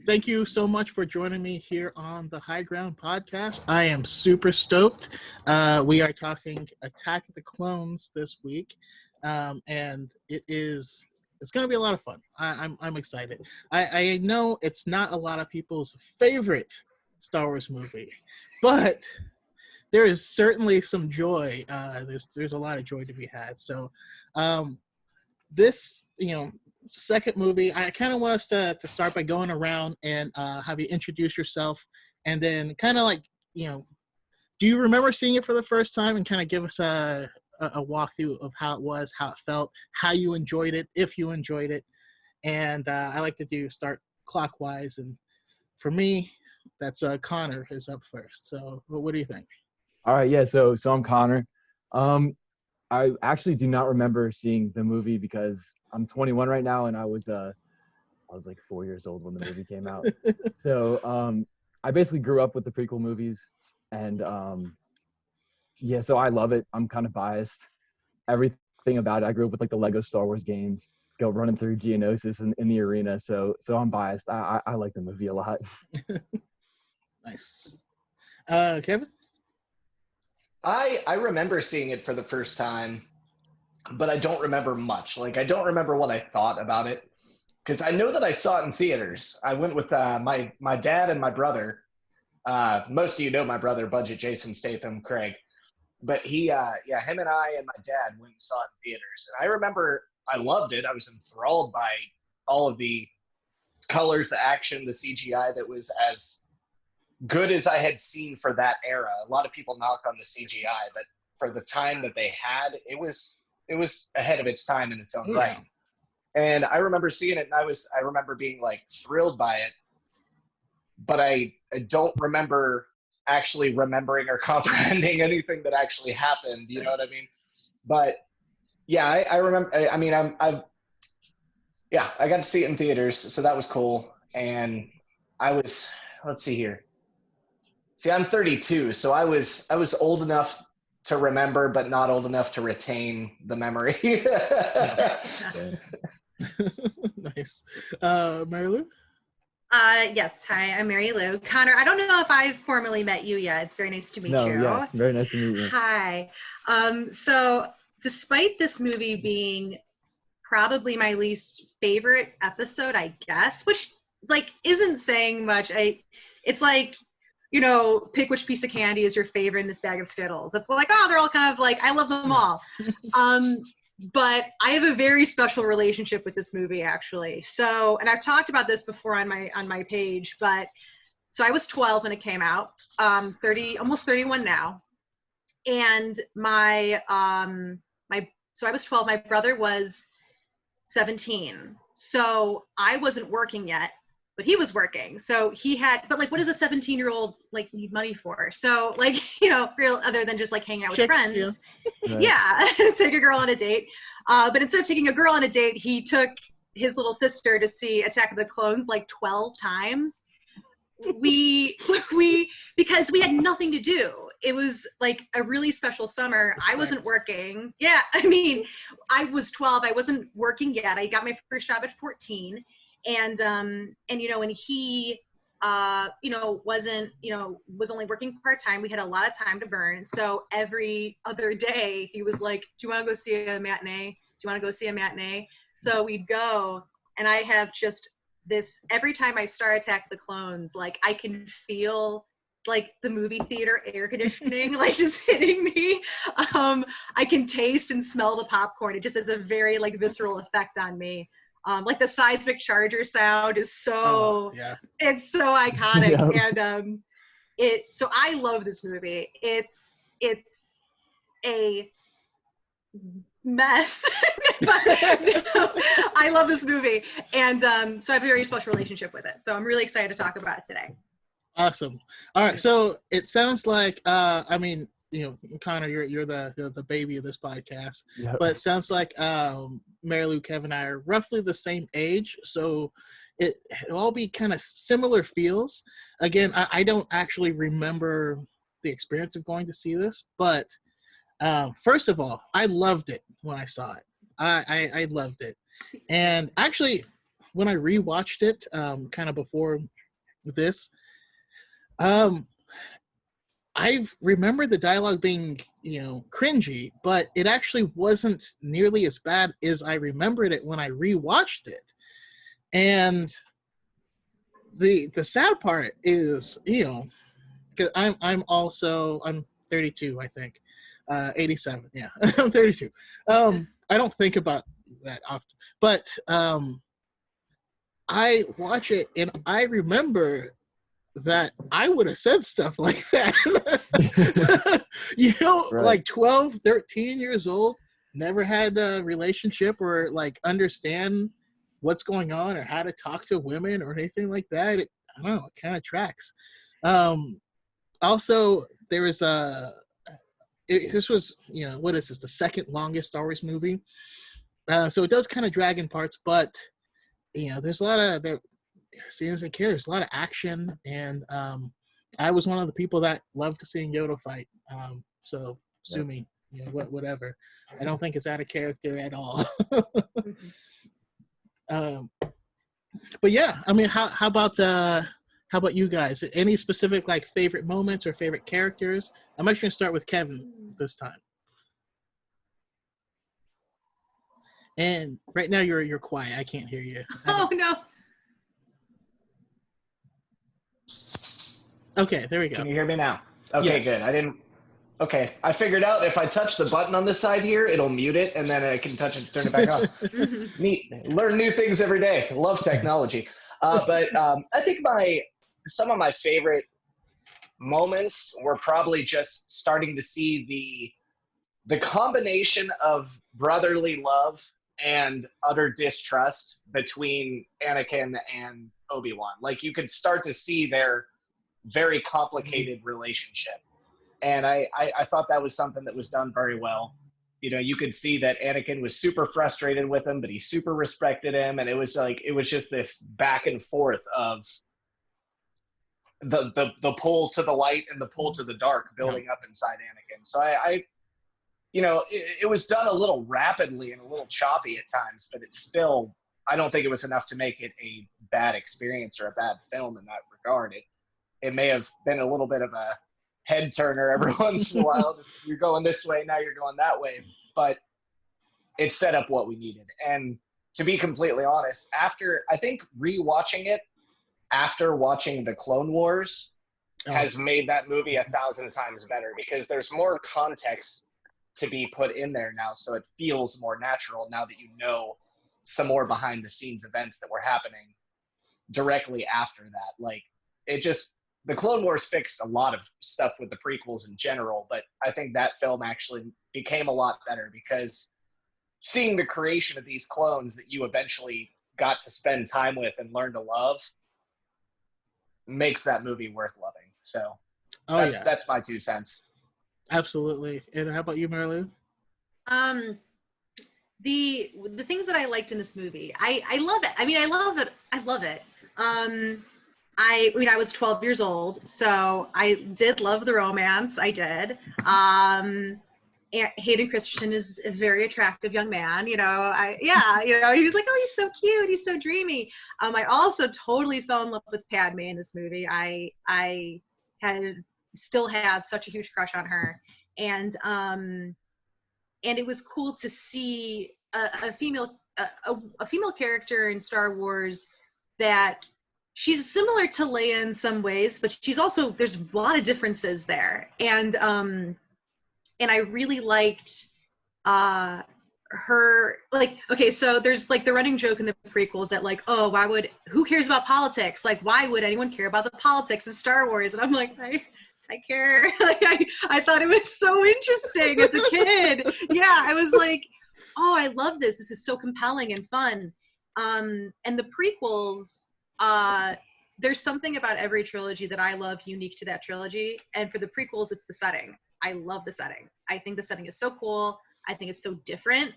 Thank you so much for joining me here on the High Ground podcast. I am super stoked. We are talking Attack of the Clones this week, and it's going to be a lot of fun. I'm excited. I know it's not a lot of people's favorite Star Wars movie, but there is certainly some joy. There's a lot of joy to be had. So, this second movie, I kind of want us to start by going around and have you introduce yourself, and then kind of like do you remember seeing it for the first time, and kind of give us a walkthrough of how it was, how it felt, how you enjoyed it, if you enjoyed it. And I like to start clockwise, and for me, that's Connor is up first. So what do you think? All right, yeah. So I'm Connor. I actually do not remember seeing the movie because I'm 21 right now, and I was like 4 years old when the movie came out. So I basically grew up with the prequel movies, and yeah, so I love it. I'm kind of biased. Everything about it. I grew up with like the Lego Star Wars games, go running through Geonosis in the arena. So I'm biased. I like the movie a lot. Nice. Kevin? I remember seeing it for the first time, but I don't remember much. Like, I don't remember what I thought about it, because I know that I saw it in theaters. I went with my dad and my brother. Most of you know my brother, Budget Jason Statham, Craig. But him and I and my dad went and saw it in theaters. And I remember I loved it. I was enthralled by all of the colors, the action, the CGI that was as good as I had seen for that era. A lot of people knock on the CGI, but for the time that they had, it was ahead of its time in its own right. And I remember seeing it, and I remember being like thrilled by it, but I don't remember actually remembering or comprehending anything that actually happened. You know what I mean? But yeah, I remember. I mean, I got to see it in theaters, so that was cool. And let's see here. See, I'm 32, so I was old enough to remember, but not old enough to retain the memory. Nice. Marilu? Yes. Hi, I'm Marilu. Connor, I don't know if I've formally met you yet. It's very nice to meet you. Yes, very nice to meet you. Hi. So despite this movie being probably my least favorite episode, I guess, which like isn't saying much. It's like, pick which piece of candy is your favorite in this bag of Skittles. It's like, oh, they're all kind of like, I love them all. But I have a very special relationship with this movie, actually. So, and I've talked about this before on my page, but so I was 12 when it came out, 30, almost 31 now. And so I was 12, my brother was 17. So I wasn't working yet, but he was working. So he had, but like, what does a 17-year-old like need money for? So like, real other than just like hanging out with friends. Yeah. Take a girl on a date. But instead of taking a girl on a date, he took his little sister to see Attack of the Clones like 12 times. Because we had nothing to do. It was like a really special summer. Respect. I wasn't working. Yeah. I mean, I was 12. I wasn't working yet. I got my first job at 14. And when he, was only working part-time, we had a lot of time to burn. So every other day he was like, do you want to go see a matinee? Do you want to go see a matinee? So we'd go, and I have just this, every time I start Attack of the Clones, like I can feel like the movie theater air conditioning, like just hitting me. I can taste and smell the popcorn. It just has a very like visceral effect on me. Like the seismic charger sound is it's so iconic. Yeah. So I love this movie. It's a mess. I love this movie. And so I have a very special relationship with it. So I'm really excited to talk about it today. Awesome. All right. So it sounds like, Connor, you're the baby of this podcast, yep. But it sounds like Marilu, Kevin, and I are roughly the same age, so it'll all be kind of similar feels. Again, I don't actually remember the experience of going to see this, but first of all, I loved it when I saw it. I loved it, and actually, when I rewatched it, kind of before this, I remember the dialogue being, cringy, but it actually wasn't nearly as bad as I remembered it when I rewatched it. And the sad part is, because I'm 32, I think, 87. Yeah, I'm 32. I don't think about that often, but I watch it and I remember that I would have said stuff like that. Right. Like 12, 13 years old, never had a relationship or like understand what's going on or how to talk to women or anything like that. I don't know, it kind of tracks. Also, there was this was, what is this, the second longest Star Wars movie? So it does kind of drag in parts, but, there's a lot of, seeing as a kid, there's a lot of action, and I was one of the people that loved seeing Yoda fight. So sue me, whatever. I don't think it's out of character at all. But yeah, I mean, how about you guys? Any specific like favorite moments or favorite characters? I'm actually gonna start with Kevin this time. And right now you're quiet. I can't hear you. Oh no. Okay, there we go. Can you hear me now? Okay, Yes. good. Okay, I figured out if I touch the button on this side here, it'll mute it, and then I can touch it, turn it back on. Neat. Learn new things every day. Love technology. But I think some of my favorite moments were probably just starting to see the combination of brotherly love and utter distrust between Anakin and Obi-Wan. Like you could start to see their very complicated relationship. And I thought that was something that was done very well. You could see that Anakin was super frustrated with him, but he super respected him. And it was just this back and forth of the pull to the light and the pull to the dark building up inside Anakin. So it was done a little rapidly and a little choppy at times, but it's still, I don't think it was enough to make it a bad experience or a bad film in that regard. It may have been a little bit of a head turner every once in a while. Just you're going this way, now you're going that way. But it set up what we needed. And to be completely honest, I think rewatching it after watching the Clone Wars has made that movie 1,000 times better because there's more context to be put in there now. So it feels more natural now that you know some more behind the scenes events that were happening directly after that. Like the Clone Wars fixed a lot of stuff with the prequels in general, but I think that film actually became a lot better because seeing the creation of these clones that you eventually got to spend time with and learn to love makes that movie worth loving. So that's my 2 cents. Absolutely. And how about you, Marilu? The things that I liked in this movie, I love it. I mean, I love it. I was 12 years old, so I did love the romance. I did. Hayden Christensen is a very attractive young man. He was like, oh, he's so cute. He's so dreamy. I also totally fell in love with Padme in this movie. I still have such a huge crush on her. And it was cool to see a female character in Star Wars that she's similar to Leia in some ways, but she's also, there's a lot of differences there. And I really liked her, like, okay, so there's like the running joke in the prequels that like, oh, who cares about politics? Like, why would anyone care about the politics in Star Wars? And I'm like, I care. Like, I thought it was so interesting as a kid. Yeah, I was like, oh, I love this. This is so compelling and fun. And the prequels, there's something about every trilogy that I love unique to that trilogy. And for the prequels, it's the setting. I love the setting. I think the setting is so cool. I think it's so different.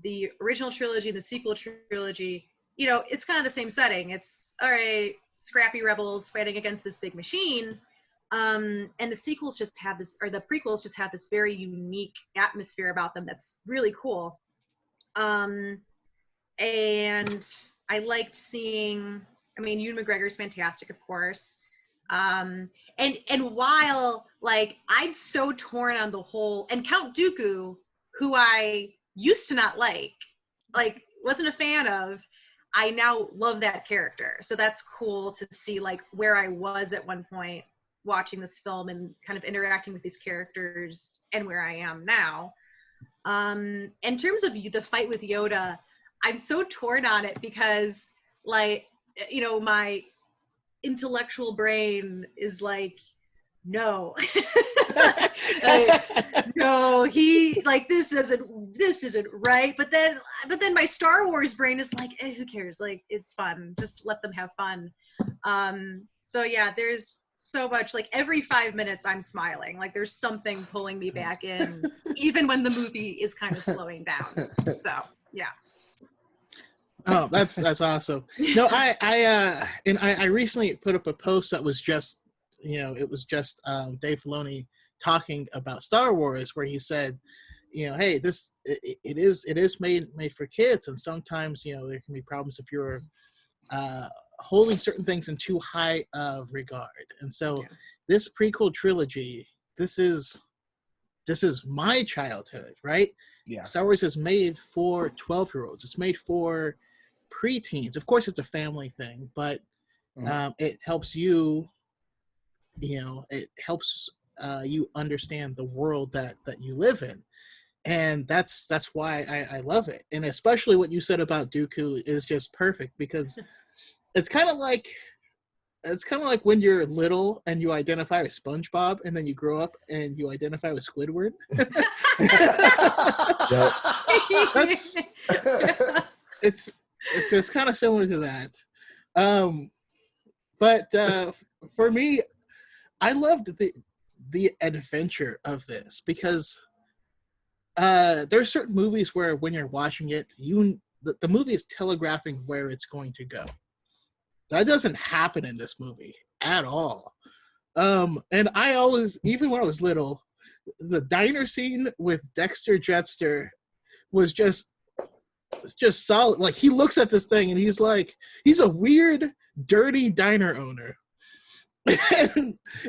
The original trilogy, the sequel trilogy, it's kind of the same setting. It's, all right, scrappy rebels fighting against this big machine. And the sequels just have this, or the prequels just have this very unique atmosphere about them that's really cool. And I liked seeing. I mean, Ewan McGregor's fantastic, of course. And while like I'm so torn on the whole, and Count Dooku, who I used to not like wasn't a fan of, I now love that character. So that's cool to see like where I was at one point watching this film and kind of interacting with these characters and where I am now. In terms of the fight with Yoda, I'm so torn on it because like, you know, my intellectual brain is like, no. Like, no, he like this isn't right. But then my Star Wars brain is like, who cares? Like, it's fun. Just let them have fun. So yeah, there's so much, like every 5 minutes I'm smiling. Like there's something pulling me back in, even when the movie is kind of slowing down. So yeah. Oh, that's awesome. No, I recently put up a post that was just, it was just Dave Filoni talking about Star Wars, where he said, hey, this it is made for kids, and sometimes there can be problems if you're holding certain things in too high of regard. And so this prequel trilogy, this is my childhood, right? Yeah. Star Wars is made for 12-year-olds. It's made for preteens. Of course, it's a family thing, but it helps you. It helps you understand the world that you live in, and that's why I love it. And especially what you said about Dooku is just perfect, because it's kind of like when you're little and you identify with SpongeBob, and then you grow up and you identify with Squidward. That's it's kind of similar to that. But for me, I loved the adventure of this, because there's certain movies where when you're watching it, the movie is telegraphing where it's going to go. That doesn't happen in this movie at all. And I always, even when I was little, the diner scene with Dexter Jetster was just solid. Like, he looks at this thing and he's like, he's a weird, dirty diner owner.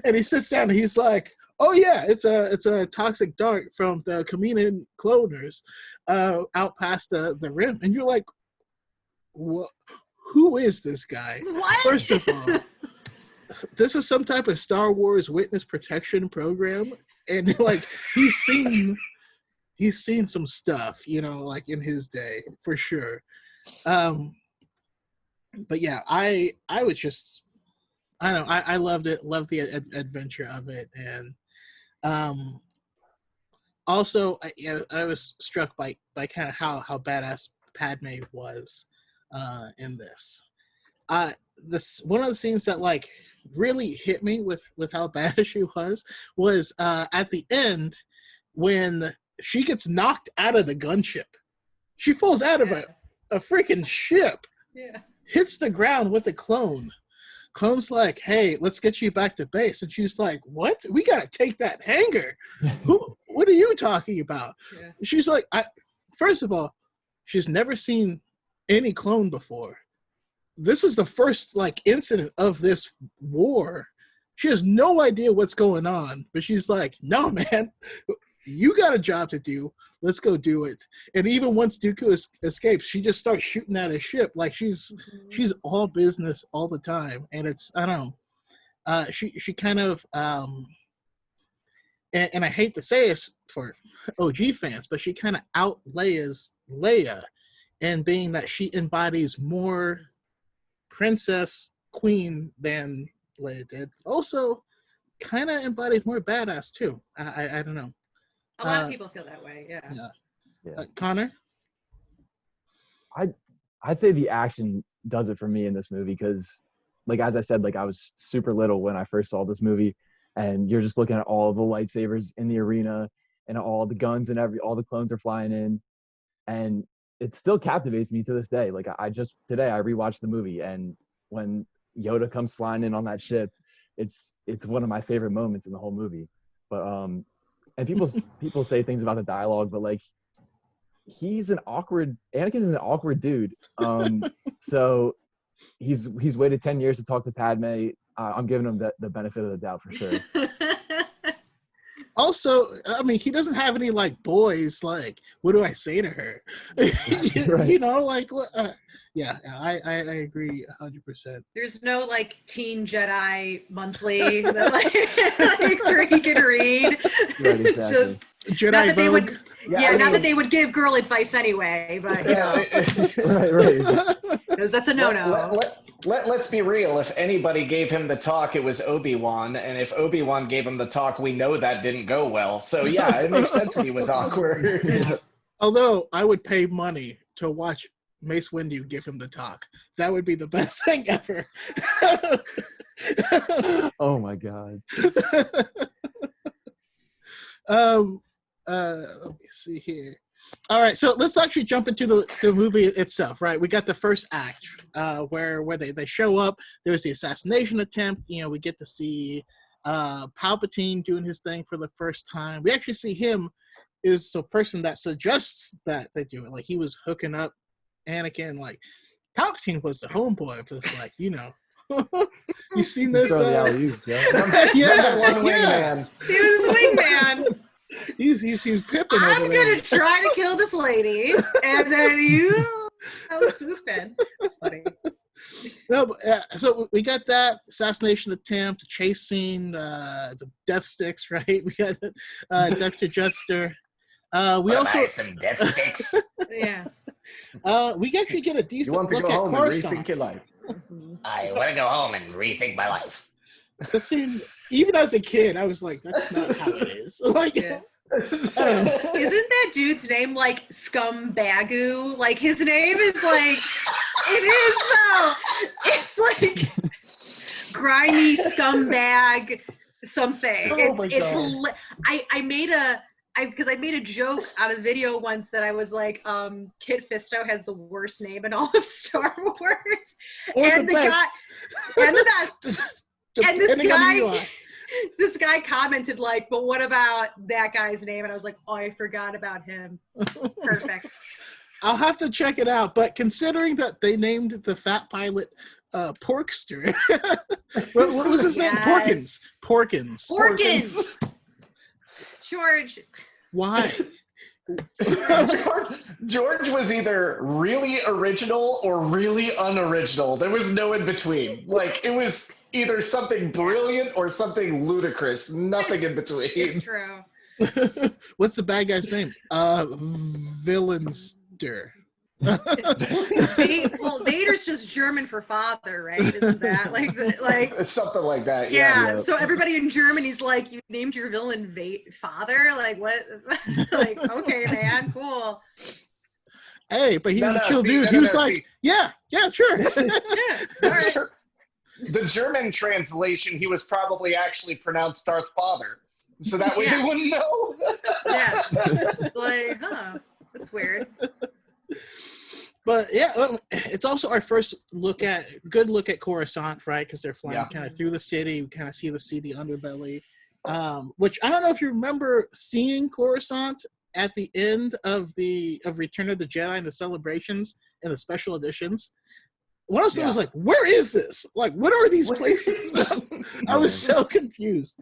and he sits down and he's like, oh yeah, it's a toxic dart from the Kamino cloners out past the rim. And you're like, what? Who is this guy? What? First of all, this is some type of Star Wars witness protection program, and like he's seen some stuff, like in his day for sure. But yeah, I was just, I don't know, I loved it, loved the adventure of it, and also I was struck by kind of how badass Padme was in this. This one of the scenes that like really hit me with how bad she was at the end when she gets knocked out of the gunship. She falls out of a freaking ship, hits the ground with a clone. Clone's like, hey, let's get you back to base. And she's like, what? We got to take that hangar. What are you talking about? Yeah. She's like, first of all, she's never seen any clone before. This is the first like incident of this war. She has no idea what's going on, but she's like, no, man, you got a job to do. Let's go do it. And even once Dooku escapes, she just starts shooting at his ship. Like she's all business all the time. And it's, I don't know. She kind of, and I hate to say this for OG fans, but she kind of out Leia's Leia, and being that she embodies more princess queen than Leia did. Also, kind of embodies more badass too. I don't know. A lot of people feel that way. Yeah. Connor? I'd say the action does it for me in this movie, because, like, as I said, like, I was super little when I first saw this movie, and you're just looking at all the lightsabers in the arena and all the guns and all the clones are flying in, and it still captivates me to this day. Like, today I rewatched the movie, and when Yoda comes flying in on that ship, it's one of my favorite moments in the whole movie. But and people say things about the dialogue, but like, Anakin's an awkward dude. So he's waited 10 years to talk to Padme. I'm giving him the benefit of the doubt for sure. Also, I mean, he doesn't have any like boys. Like, what do I say to her? Right. You know, like what? Yeah, I agree 100%. There's no like Teen Jedi monthly that like where he can read. Right, exactly. Jedi Not that they Vogue. would, not that they would give girl advice anyway, but you know, Right. because that's a no-no. Let's be real. If anybody gave him the talk, it was Obi-Wan. And if Obi-Wan gave him the talk, we know that didn't go well. So yeah, it makes sense that he was awkward. Although I would pay money to watch Mace Windu give him the talk. That would be the best thing ever. Oh my God. Let me see here. All right, so let's actually jump into the movie itself, right? We got the first act where they show up. There's the assassination attempt. You know, we get to see Palpatine doing his thing for the first time. We actually see him is the person that suggests that they do it. Like, he was hooking up Anakin. Like, Palpatine was the homeboy for this, like, you know. You seen this? Yeah. One wingman. He was a wingman. He's pipping I'm over there. gonna try to kill this lady, and then I was swooping. That's funny. No, but, so we got that assassination attempt, chase scene, the death sticks, right? We got Dexter Jettster. We also some death sticks. Yeah. We actually get a You decent want to look go at home and Coruscant. rethink your life. I want to go home and rethink my life. The scene, even as a kid, I was like, "That's not how it is." Like, Yeah. I don't know. Isn't that dude's name like Scumbagu? Like his name is like it is though. It's like grimy scumbag something. Oh my God. I made a joke on a video once that I was like, Kit Fisto has the worst name in all of Star Wars. Or And the the best. And the best. And this Depending on who you guy, are. this guy commented like, but what about that guy's name? And I was like, oh, I forgot about him. It's perfect. I'll have to check it out. But considering that they named the fat pilot Porkster, what was his name? Yes. Porkins. George. Why? George was either really original or really unoriginal. There was no in between. Like, it was either something brilliant or something ludicrous. Nothing in between. It's true. What's the bad guy's name? Villainster. Well, Vader's just German for father, right? Isn't that like Something like that. yeah. So everybody in Germany's like, you named your villain father? Like what? Like, okay, man, cool. Hey, but he was a chill dude. He was like, yeah, sure. Yeah. All right. The German translation, he was probably actually pronounced Darth Father. So that way they wouldn't know. Yeah. Like, huh. That's weird. But yeah, it's also our first good look at Coruscant, right? Because they're flying kind of through the city. We kind of see the seedy underbelly, which I don't know if you remember seeing Coruscant at the end of Return of the Jedi and the celebrations and the special editions. One of them was like, "Where is this? Like, what are these places?" I was so confused.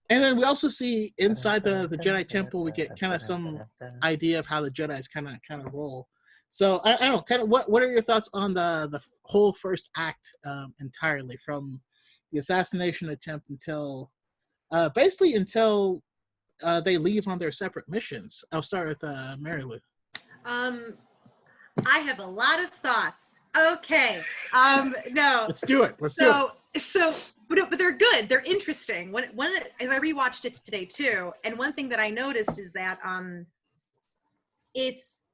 And then we also see inside the Jedi Temple, we get kind of some idea of how the Jedis kind of roll. So I don't know, kind of what are your thoughts on the whole first act entirely, from the assassination attempt until basically until they leave on their separate missions? I'll start with Marilu. I have a lot of thoughts. Okay. No. Let's do it. But they're good. They're interesting. As I rewatched it today too, and one thing that I noticed is that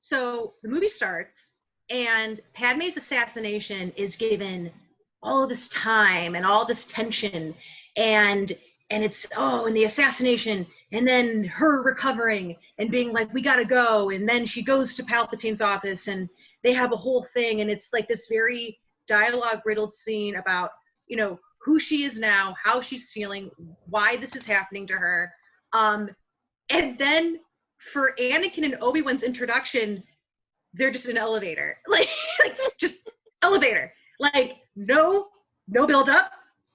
so the movie starts and Padme's assassination is given all this time and all this tension and it's and the assassination and then her recovering and being like, we gotta go, and then she goes to Palpatine's office and they have a whole thing, and it's like this very dialogue riddled scene about, you know, who she is now, how she's feeling, why this is happening to her. And then for Anakin and Obi-Wan's introduction, they're just in an elevator, like just elevator, like no build up,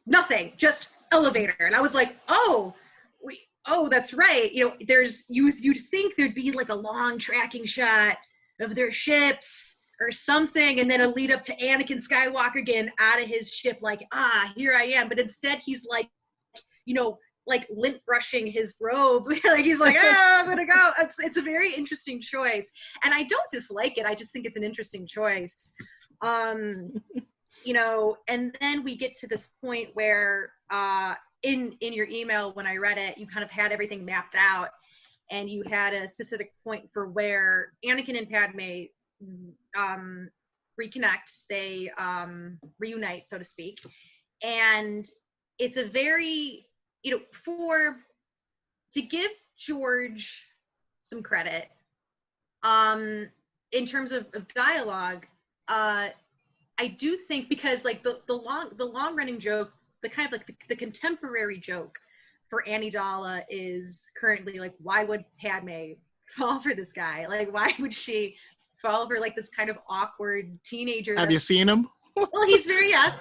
nothing, just elevator. And I was like, oh, that's right. You know, you'd think there'd be like a long tracking shot of their ships or something, and then a lead up to Anakin Skywalker getting out of his ship, like, here I am. But instead he's like, you know, like lint brushing his robe. Like he's like, I'm gonna go. It's a very interesting choice. And I don't dislike it. I just think it's an interesting choice. You know, and then we get to this point where in your email, when I read it, you kind of had everything mapped out, and you had a specific point for where Anakin and Padme reconnect, they reunite, so to speak. And it's a very, you know, to give George some credit, in terms of dialogue, I do think, because like the long running joke, the kind of like the contemporary joke for Amidala is currently like, why would Padme fall for this guy? Like, why would she fall for like this kind of awkward teenager? Have you seen him? Well, he's very, yes.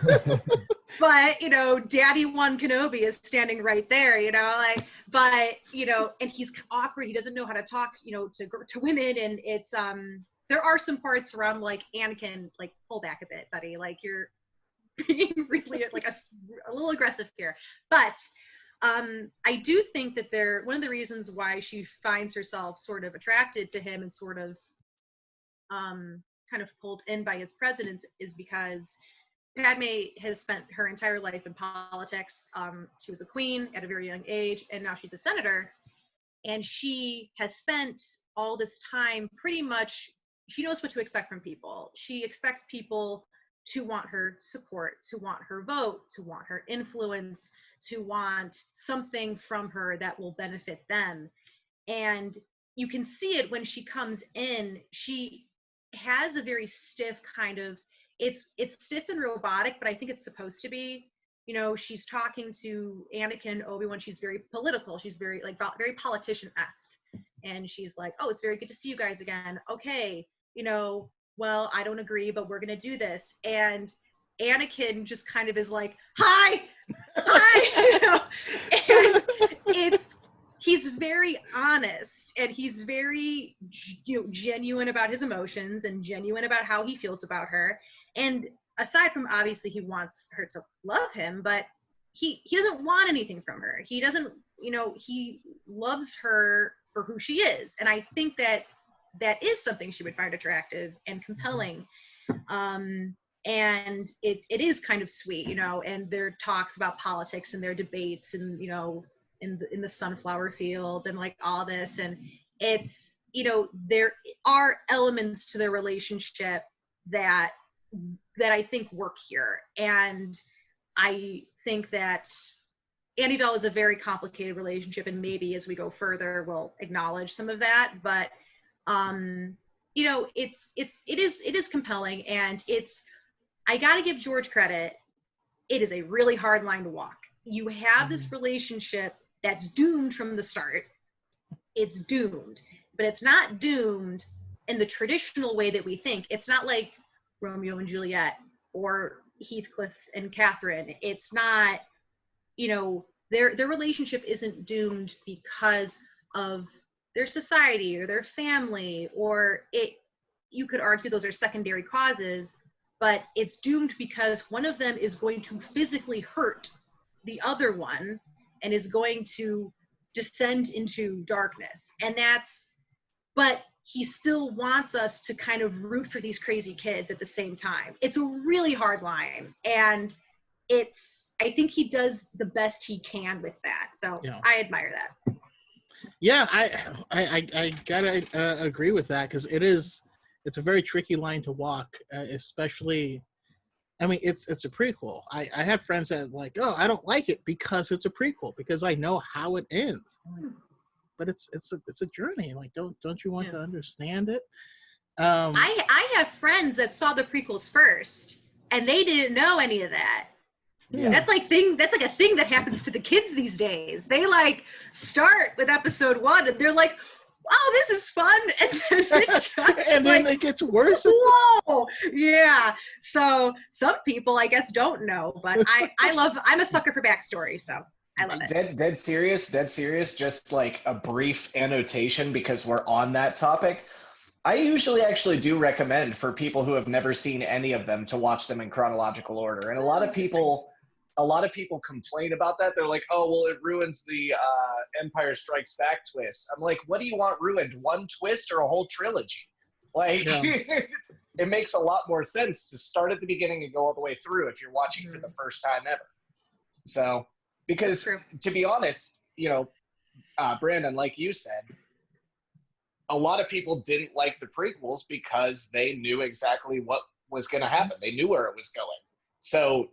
But, you know, Daddy One Kenobi is standing right there, you know, like, but, you know, and he's awkward. He doesn't know how to talk, you know, to women. And it's, there are some parts where I'm like, Anakin, like, pull back a bit, buddy. Like, you're being really like a little aggressive here. But I do think that one of the reasons why she finds herself sort of attracted to him and sort of kind of pulled in by his presence is because Padme has spent her entire life in politics. She was a queen at a very young age, and now she's a senator. And she has spent all this time pretty much, she knows what to expect from people. She expects people to want her support, to want her vote, to want her influence, to want something from her that will benefit them. And you can see it when she comes in. She has a very stiff kind of, it's stiff and robotic, but I think it's supposed to be. You know, she's talking to Anakin, Obi-Wan. She's very political. She's very like very politician-esque. And she's like, oh, it's very good to see you guys again. Okay, you know, well, I don't agree, but we're going to do this. And Anakin just kind of is like, hi, you know, and he's very honest, and he's very, you know, genuine about his emotions and genuine about how he feels about her. And aside from, obviously, he wants her to love him, but he doesn't want anything from her. He doesn't, you know, he loves her for who she is. And I think that is something she would find attractive and compelling. And it is kind of sweet, you know, and their talks about politics and their debates and, you know, in the sunflower field and like all this. And it's, you know, there are elements to their relationship that I think work here. And I think that Amidala is a very complicated relationship, and maybe as we go further, we'll acknowledge some of that. But you know, it is compelling, and I got to give George credit. It is a really hard line to walk. You have this relationship that's doomed from the start. It's doomed, but it's not doomed in the traditional way that we think. It's not like Romeo and Juliet or Heathcliff and Catherine. It's not, you know, their relationship isn't doomed because of their society or their family, or you could argue those are secondary causes, but it's doomed because one of them is going to physically hurt the other one and is going to descend into darkness. And but he still wants us to kind of root for these crazy kids at the same time. It's a really hard line, and I think he does the best he can with that. So yeah. I admire that. Yeah, I gotta agree with that, because it's a very tricky line to walk, especially, I mean, it's a prequel. I have friends that are like, oh, I don't like it because it's a prequel, because I know how it ends. But it's a journey. Like, don't you want to understand it? I have friends that saw the prequels first, and they didn't know any of that. Yeah. That's like a thing that happens to the kids these days. They like start with episode 1 and they're like, oh, this is fun. And then it just, and then like, it gets worse. whoa, yeah. So some people, I guess, don't know, but I'm a sucker for backstory, so I love it. Dead serious, dead serious. Just like a brief annotation because we're on that topic. I usually actually do recommend for people who have never seen any of them to watch them in chronological order. And a lot of people complain about that. They're like, "Oh, well, it ruins the Empire Strikes Back twist." I'm like, "What do you want ruined? One twist or a whole trilogy?" Like, Yeah. it makes a lot more sense to start at the beginning and go all the way through if you're watching for the first time ever. So, because to be honest, Brandon, like you said, a lot of people didn't like the prequels because they knew exactly what was going to happen. They knew where it was going. So,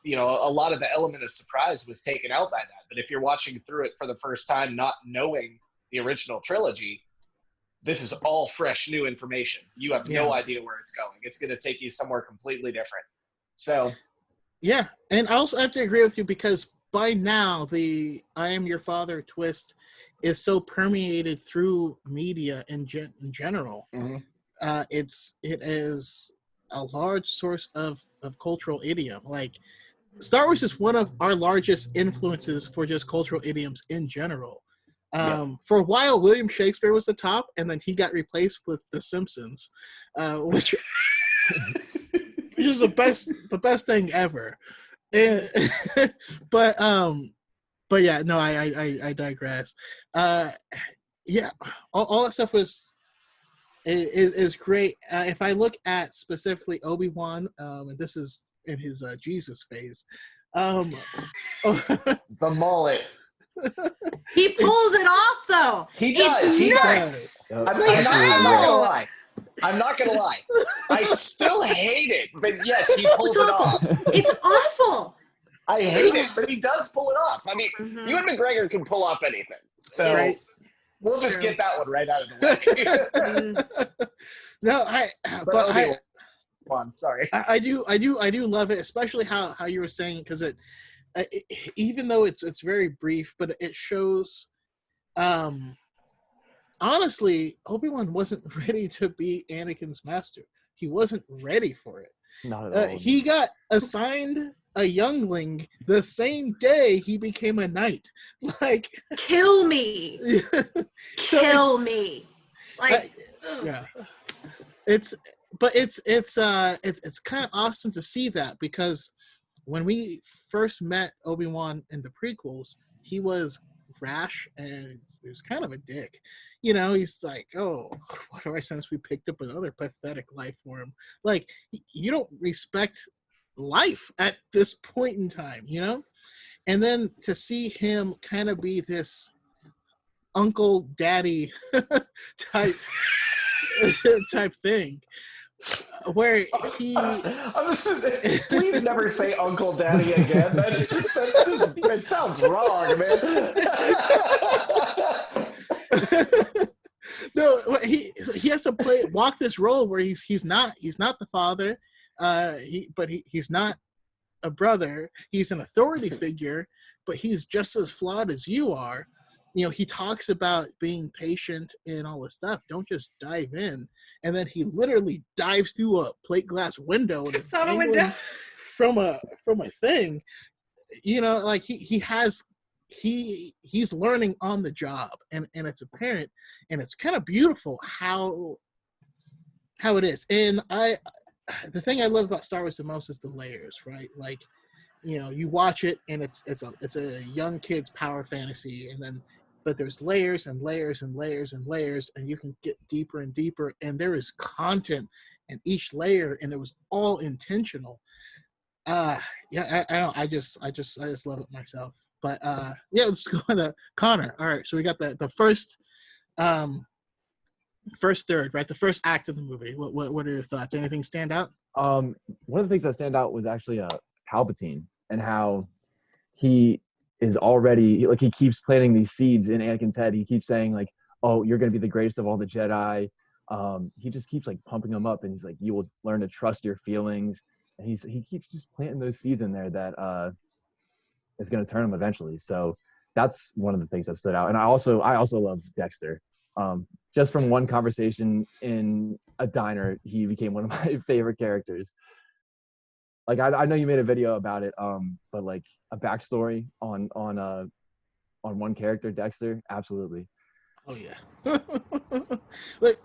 a lot of the element of surprise was taken out by that. But if you're watching through it for the first time, not knowing the original trilogy, this is all fresh, new information. You have no idea where it's going. It's going to take you somewhere completely different. So, yeah. And I also have to agree with you because by now the I am your father twist is so permeated through media in general. mm-hmm. It is a large source of cultural idiom. Like Star Wars is one of our largest influences for just cultural idioms in general. For a while, William Shakespeare was the top, and then he got replaced with The Simpsons, which is the best thing ever. And, but yeah, no, I digress. Yeah, all that stuff is great. If I look at specifically Obi-Wan, and this is in his Jesus phase, The mullet. He pulls it off though. He does. He does. I'm not gonna lie. I still hate it, but yes, he pulls it off. It's awful. I hate it, but he does pull it off. I mean, Ewan McGregor can pull off anything. So we'll just get that one right out of the way. No, sorry. I do love it, especially how you were saying, because it even though it's very brief, but it shows. Honestly, Obi-Wan wasn't ready to be Anakin's master. He wasn't ready for it. Not at all. He got assigned a youngling the same day he became a knight. Like, kill me. Kill me. Like, yeah. It's kind of awesome to see that, because when we first met Obi-Wan in the prequels, he was rash and he was kind of a dick. He's like, oh, what do I sense we picked up another pathetic life form? Like, you don't respect life at this point in time, And then to see him kind of be this uncle daddy type thing, where he please never say uncle daddy again. It sounds wrong, man. No, he has to walk this role where he's not the father, he's not a brother. He's an authority figure, but he's just as flawed as you are. He talks about being patient and all this stuff. Don't just dive in. And then he literally dives through a plate glass window and is dangling from a thing. Like he's learning on the job, and it's apparent, and it's kind of beautiful how it is. And the thing I love about Star Wars the most is the layers, right? Like, you watch it and it's a young kid's power fantasy, but there's layers and layers and layers and layers, and you can get deeper and deeper, and there is content in each layer, and it was all intentional. I just love it myself. But let's go to Connor. All right, so we got the first third, right? The first act of the movie. What are your thoughts? Anything stand out? One of the things that stand out was actually Palpatine, and how he is already, like, he keeps planting these seeds in Anakin's head. He keeps saying, like, oh, you're going to be the greatest of all the Jedi. He just keeps, like, pumping them up, and he's like, you will learn to trust your feelings. And he keeps just planting those seeds in there that is going to turn him eventually. So that's one of the things that stood out. And I also love Dexter. Just from one conversation in a diner, he became one of my favorite characters. Like I know you made a video about it, but like a backstory on one character, Dexter, absolutely. Oh yeah, but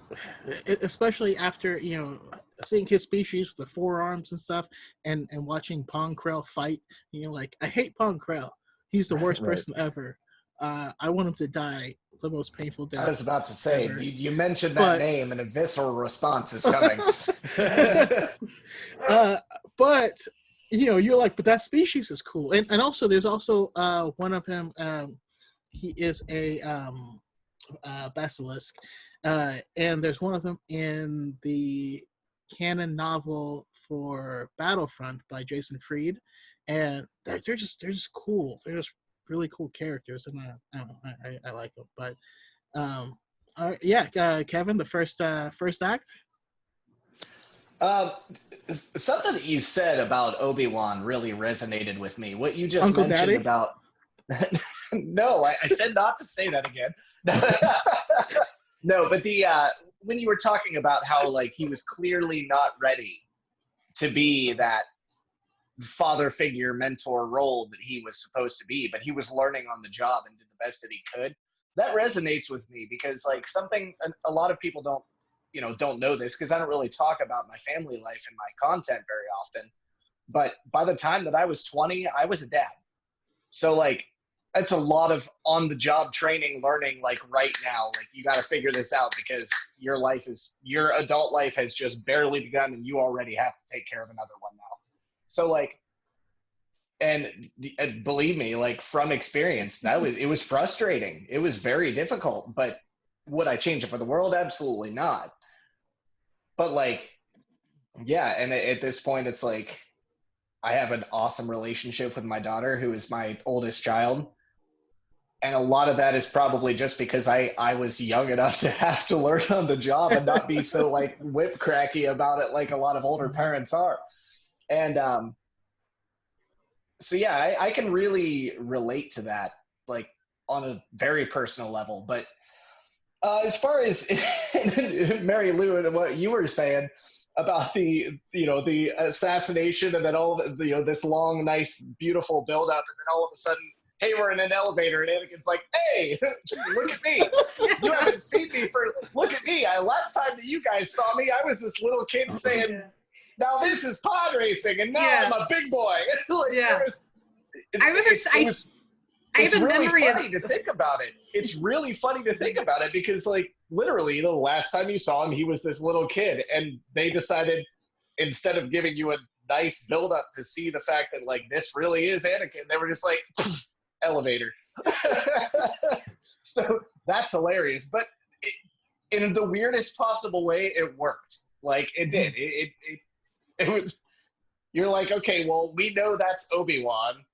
especially after seeing his species with the forearms and stuff, and watching Pong Krell fight, like I hate Pong Krell. He's the worst Right. person ever. I want him to die the most painful death. I was about to say, ever. you mentioned that name, and a visceral response is coming. But you're like, but that species is cool, and also there's also one of him. He is a basilisk, and there's one of them in the canon novel for Battlefront by Jason Fried, and they're just cool. They're just really cool characters, and I don't know, I like them. But Kevin, the first act. Something that you said about Obi-Wan really resonated with me. What you just Uncle mentioned Daddy? about no, I said not to say that again. No, but when you were talking about how like he was clearly not ready to be that father figure mentor role that he was supposed to be, but he was learning on the job and did the best that he could. That resonates with me because like something a lot of people don't know this because I don't really talk about my family life in my content very often. But by the time that I was 20, I was a dad. So like that's a lot of on the job training, learning like right now. Like you got to figure this out because your adult life has just barely begun and you already have to take care of another one now. So like, and believe me, like from experience, it was frustrating. It was very difficult, but would I change it for the world? Absolutely not. But like, yeah. And at this point, it's like, I have an awesome relationship with my daughter, who is my oldest child. And a lot of that is probably just because I was young enough to have to learn on the job and not be so like whip cracky about it like a lot of older parents are. And so yeah, I can really relate to that, like on a very personal level. But as far as Marilu and what you were saying about the assassination and then all this long, nice, beautiful build up, and then all of a sudden, hey, we're in an elevator, and Anakin's like, hey, look at me. You haven't seen me look at me. Last time that you guys saw me, I was this little kid saying, now this is pod racing, and now I'm a big boy. Like, it's really funny to think about it. It's really funny to think about it because, like, literally, the last time you saw him, he was this little kid, and they decided instead of giving you a nice build-up to see the fact that, like, this really is Anakin, they were just like, elevator. So that's hilarious. But in the weirdest possible way, it worked. Like, it did. It was. You're like, okay, well, we know that's Obi-Wan.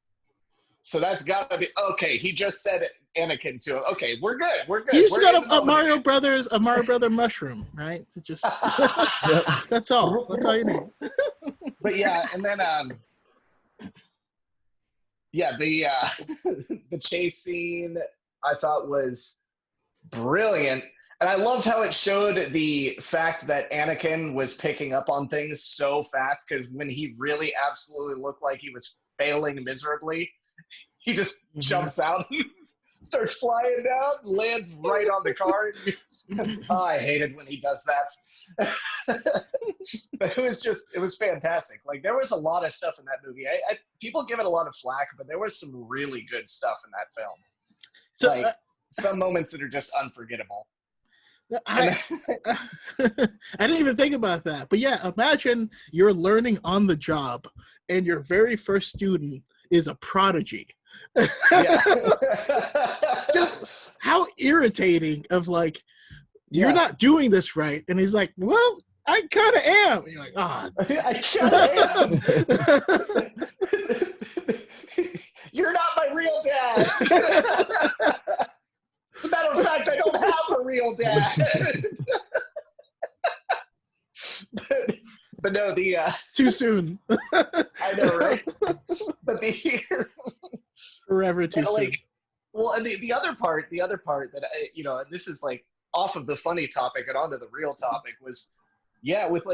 So that's gotta be okay. He just said Anakin to him. Okay, we're good. We're good. You just got a Mario Brothers mushroom, right? It just that's all. That's all you need. But yeah, and then the chase scene I thought was brilliant. And I loved how it showed the fact that Anakin was picking up on things so fast, because when he really absolutely looked like he was failing miserably, he just jumps out and starts flying down, lands right on the car. I hated when he does that. But it was fantastic. Like, there was a lot of stuff in that movie. People give it a lot of flack, but there was some really good stuff in that film. So, like, some moments that are just unforgettable. I didn't even think about that. But yeah, imagine you're learning on the job and your very first student is a prodigy. Just how irritating of like, you're not doing this right. And he's like, well, I kind of am. And you're like, oh. I kind of am. You're not my real dad. As a matter of fact, I don't have a real dad. but no, too soon. I know, right? But forever too soon. Well, and the other part that and this is like off of the funny topic and onto the real topic was, yeah, with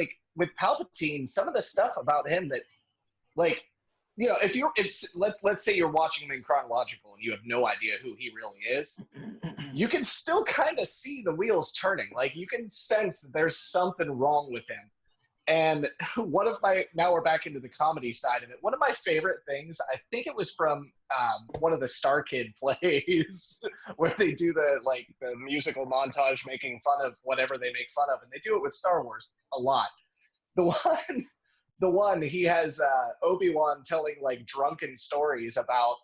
Palpatine, some of the stuff about him that, like, you know, let's say you're watching him in chronological and you have no idea who he really is, you can still kind of see the wheels turning. Like, you can sense that there's something wrong with him. And now we're back into the comedy side of it. One of my favorite things, I think it was from one of the Star Kid plays where they do the musical montage making fun of whatever they make fun of. And they do it with Star Wars a lot. The one he has Obi-Wan telling like drunken stories about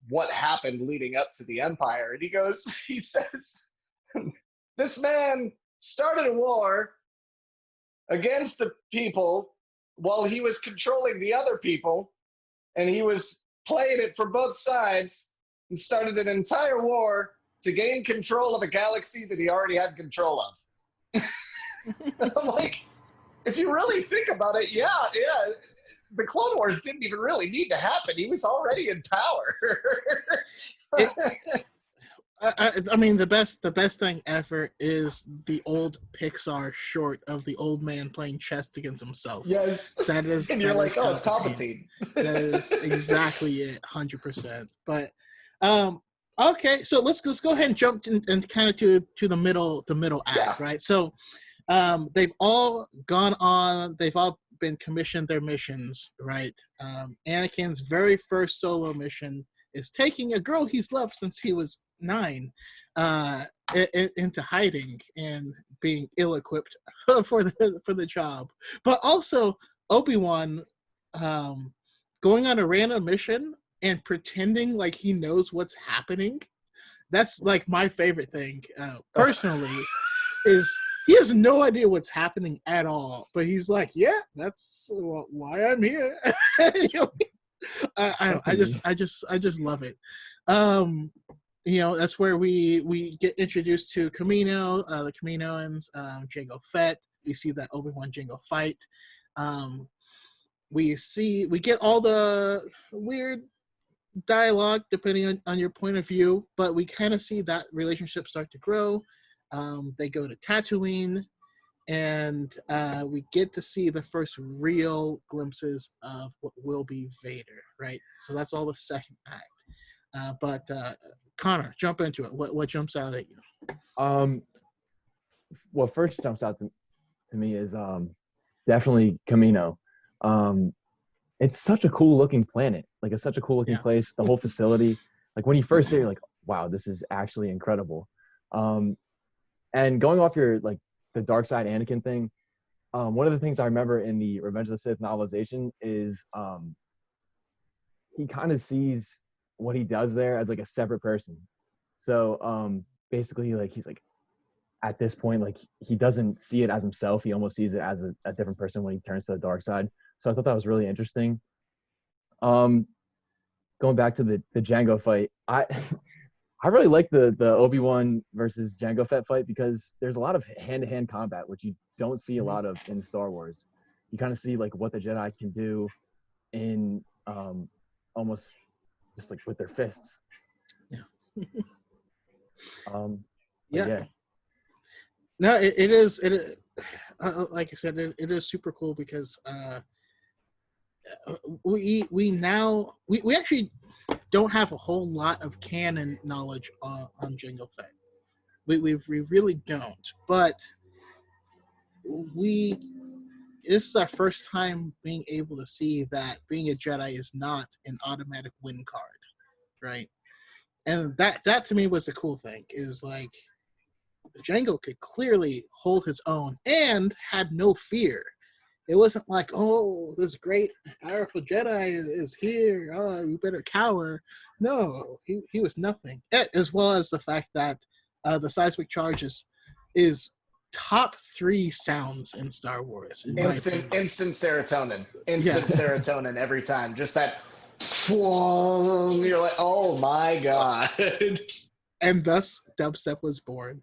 what happened leading up to the Empire. And he says, this man started a war against the people while he was controlling the other people, and he was playing it for both sides and started an entire war to gain control of a galaxy that he already had control of. I'm like, if you really think about it, yeah, the Clone Wars didn't even really need to happen. He was already in power. I mean, the best thing ever is the old Pixar short of the old man playing chess against himself. Yes. That is. And you're like, oh, it's Palpatine. That is exactly it, 100%. But okay, so let's go ahead and jump and kind of to the middle act, Yeah. right? So they've all gone on. They've all been commissioned their missions, right? Anakin's very first solo mission is taking a girl he's loved since he was 9 into hiding and being ill-equipped for the job. But also Obi-Wan going on a random mission and pretending like he knows what's happening. That's like my favorite thing personally is he has no idea what's happening at all, but he's like, yeah, that's why I'm here. I just love it. That's where we get introduced to Kamino, the Kaminoans, Jango Fett. We see that Obi-Wan Jango fight. We get all the weird dialogue depending on your point of view, but we kind of see that relationship start to grow. They go to Tatooine, and we get to see the first real glimpses of what will be Vader, right? So that's all the second act. But Connor, jump into it. What jumps out at you? What first jumps out to me is definitely Camino. It's such a cool looking planet. Like, it's such a cool looking place. The whole facility. Like, when you first see it, you're like, wow, this is actually incredible. And going off your the dark side Anakin thing, one of the things I remember in the Revenge of the Sith novelization is he kind of sees what he does there as like a separate person. So basically, like, he's like, at this point, like, he doesn't see it as himself. He almost sees it as a different person when he turns to the dark side. So I thought that was really interesting. Going back to the Jango fight, I really like the Obi-Wan versus Jango Fett fight because there's a lot of hand-to-hand combat, which you don't see a lot of in Star Wars. You kind of see like what the Jedi can do in almost just like with their fists. Yeah. Yeah. No, it is like I said, it is super cool because we actually don't have a whole lot of canon knowledge on Jango Fett. We really don't, but this is our first time being able to see that being a Jedi is not an automatic win card, right? And that to me was a cool thing, is like Jango could clearly hold his own and had no fear. It wasn't like, oh, this great powerful Jedi is here, oh, you better cower. No, he was nothing. As well as the fact that the seismic charge is top 3 sounds in Star Wars. Instant serotonin. Serotonin every time. Just that, you're like, oh my God. And thus dubstep was born.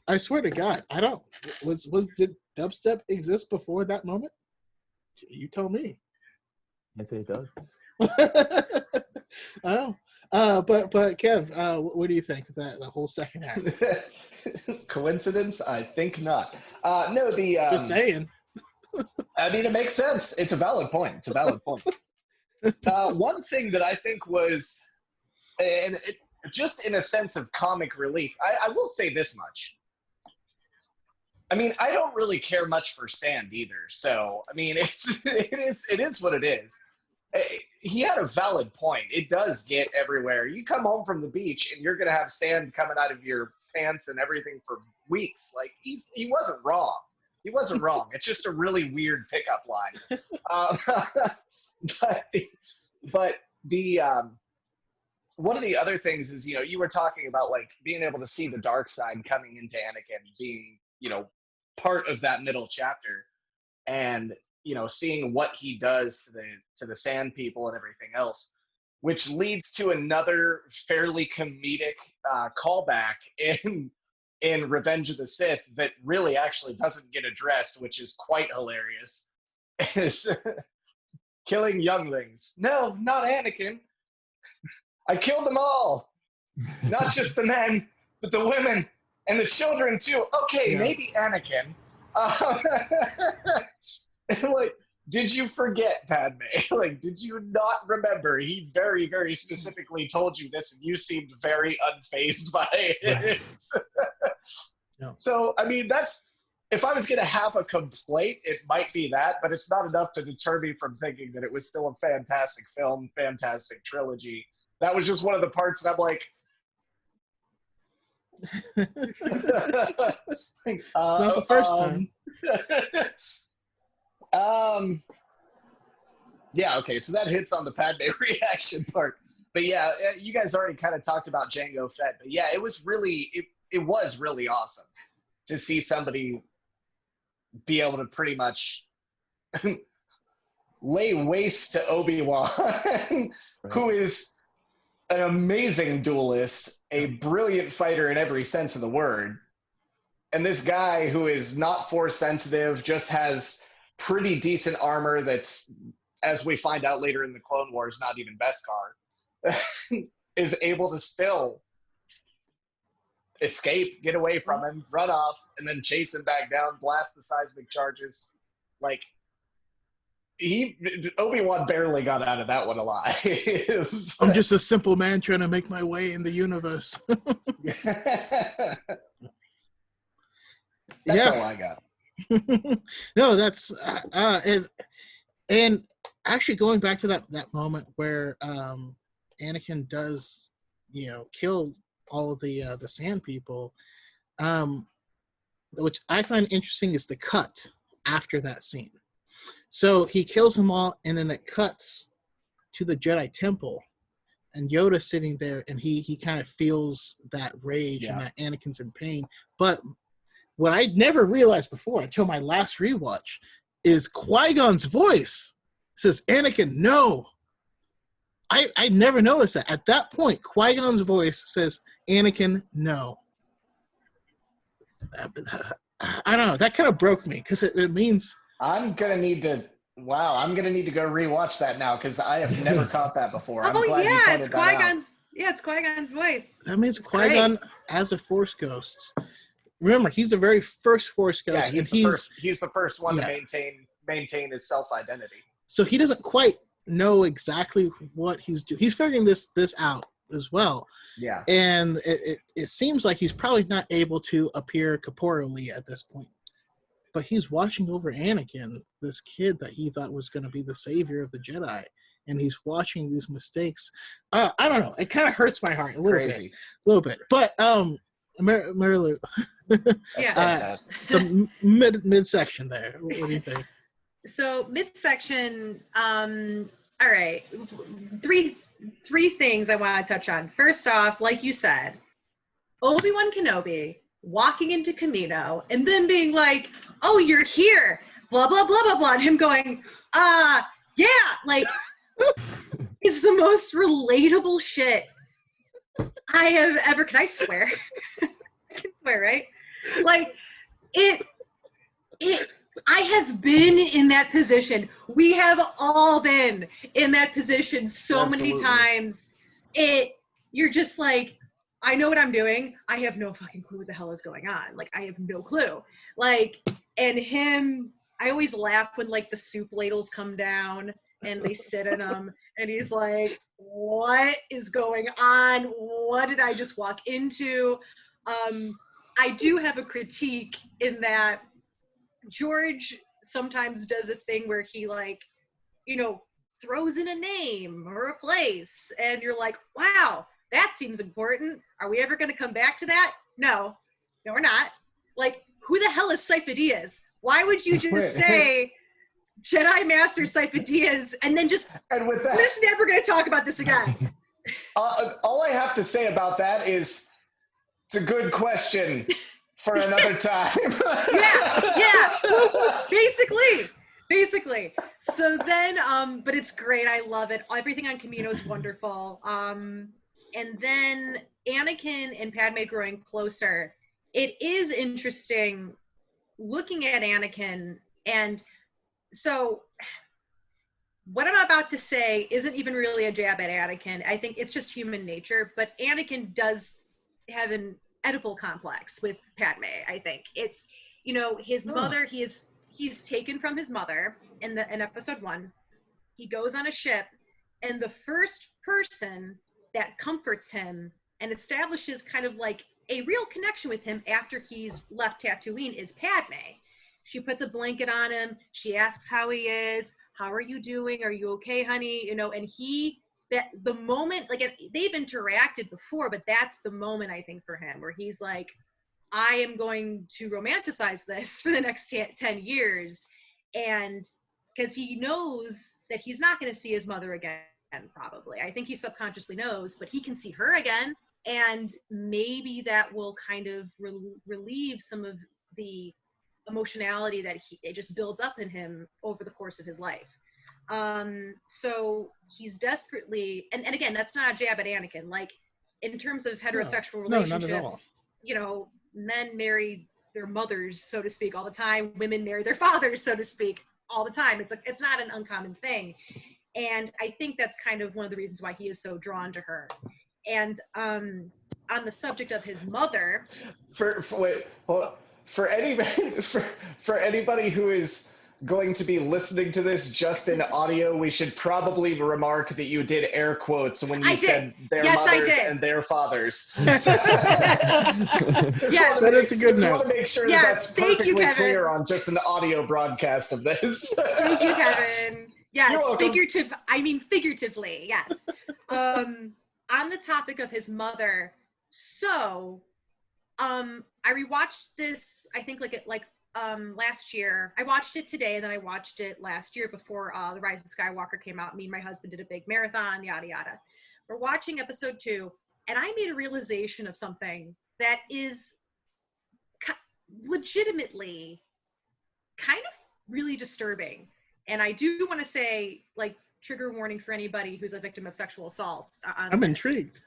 I swear to God, I don't. Did dubstep exist before that moment? You tell me. I say it does. Oh, But Kev, what do you think of that the whole second act? Coincidence? I think not. No, Just saying. I mean, it makes sense. It's a valid point. It's a valid point. One thing that I think was, and just in a sense of comic relief, I will say this much. I mean, I don't really care much for sand either. So, I mean, it is what it is. He had a valid point. It does get everywhere. You come home from the beach and you're going to have sand coming out of your pants and everything for weeks. Like, he wasn't wrong. He wasn't wrong. It's just a really weird pickup line. But the one of the other things is, you were talking about like being able to see the dark side coming into Anakin, being, part of that middle chapter, and seeing what he does to the sand people and everything else, which leads to another fairly comedic callback in Revenge of the Sith that really actually doesn't get addressed, which is quite hilarious. Is killing younglings. No, not Anakin. I killed them all. Not just the men, but the women and the children too. Okay, maybe Anakin. Like, did you forget, Padme? Like, did you not remember? He very, very specifically told you this, and you seemed very unfazed by it. No. So, I mean, if I was going to have a complaint, it might be that, but it's not enough to deter me from thinking that it was still a fantastic film, fantastic trilogy. That was just one of the parts that I'm like, It's not the first time. Yeah, okay, so that hits on the Padme reaction part. But yeah, you guys already kind of talked about Jango Fett. But yeah, it was really awesome to see somebody be able to pretty much lay waste to Obi-Wan, who is an amazing duelist, a brilliant fighter in every sense of the word. And this guy who is not force sensitive, just has pretty decent armor that's, as we find out later in the Clone Wars, not even Beskar, is able to still escape, get away from him, run off, and then chase him back down, blast the seismic charges. Like, Obi-Wan barely got out of that one alive. I'm just a simple man trying to make my way in the universe. That's all I got. No, that's and actually going back to that moment where Anakin does kill all of the sand people, which I find interesting is the cut after that scene. So he kills them all, and then it cuts to the Jedi Temple, and Yoda's sitting there, and he kind of feels that rage and that Anakin's in pain. But what I never realized before until my last rewatch is Qui-Gon's voice says, "Anakin, no." I never noticed that. At that point, Qui-Gon's voice says, "Anakin, no." I don't know. That kind of broke me because it means... I'm gonna need to go rewatch that now because I have never caught that before. I'm glad you pointed it's that Qui-Gon's. Yeah, it's Qui-Gon's voice. That means Qui-Gon as a Force ghost. Remember, he's the very first Force ghost. Yeah, he's the first one to maintain his self-identity. So he doesn't quite know exactly what he's doing. He's figuring this out as well. Yeah. And it seems like he's probably not able to appear corporeally at this point. But he's watching over Anakin, this kid that he thought was going to be the savior of the Jedi. And he's watching these mistakes. I don't know. It kind of hurts my heart a little bit. But Marilu, the midsection there. What do you think? So midsection. All right, three things I want to touch on. First off, like you said, Obi-Wan Kenobi walking into Kamino and then being like, "Oh, you're here," blah blah blah blah blah, and him going, yeah, like it's the most relatable shit I have ever. Can I swear? I can swear, right? Like it. I have been in that position. We have all been in that position so many times. It you're just like, I know what I'm doing. I have no fucking clue what the hell is going on. Like, I have no clue. Like, and him, I always laugh when like the soup ladles come down and they sit in them, and he's like, what is going on? What did I just walk into? I do have a critique in that George sometimes does a thing where he like, you know, throws in a name or a place, and you're like, wow, that seems important. Are we ever going to come back to that? No, we're not. Like, who the hell is Sifo Dyas? Why would you just say Jedi Master Sifo Dyas and then just, And with that, we're just never going to talk about this again? all I have to say about that is it's a good question for another time. yeah, basically. So then, but it's great. I love it. Everything on Camino is wonderful. And then Anakin and Padme growing closer. It is interesting looking at Anakin, and so what I'm about to say isn't even really a jab at Anakin. I think it's just human nature, but Anakin does have an Oedipal complex with Padme. I think it's, you know, his mother, he's taken from his mother in episode 1. He goes on a ship, and the first person that comforts him and establishes kind of like a real connection with him after he's left Tatooine is Padme. She puts a blanket on him. She asks how he is. How are you doing? Are you okay, honey? You know, and the moment, like, they've interacted before, but that's the moment, I think, for him, where he's like, I am going to romanticize this for the next 10 years. And because he knows that he's not going to see his mother again, probably. I think he subconsciously knows, but he can see her again. And maybe that will kind of relieve some of the emotionality that it just builds up in him over the course of his life. So he's desperately, and again, that's not a jab at Anakin. Like, in terms of heterosexual relationships, you know, men marry their mothers, so to speak, all the time. Women marry their fathers, so to speak, all the time. It's not an uncommon thing. And I think that's kind of one of the reasons why he is so drawn to her. And on the subject of his mother, for anybody who is going to be listening to this just in audio, we should probably remark that you did air quotes when you said their mothers and their fathers. Yes, that is a good note. I want to make sure that's perfectly clear on just an audio broadcast of this. Thank you, Kevin. Yes, figuratively, yes. On the topic of his mother, so I rewatched this, I think last year. I watched it today, and then I watched it last year before The Rise of Skywalker came out. Me and my husband did a big marathon, yada yada. We're watching episode 2, and I made a realization of something that is legitimately kind of really disturbing. And I do want to say, like, trigger warning for anybody who's a victim of sexual assault. I'm intrigued.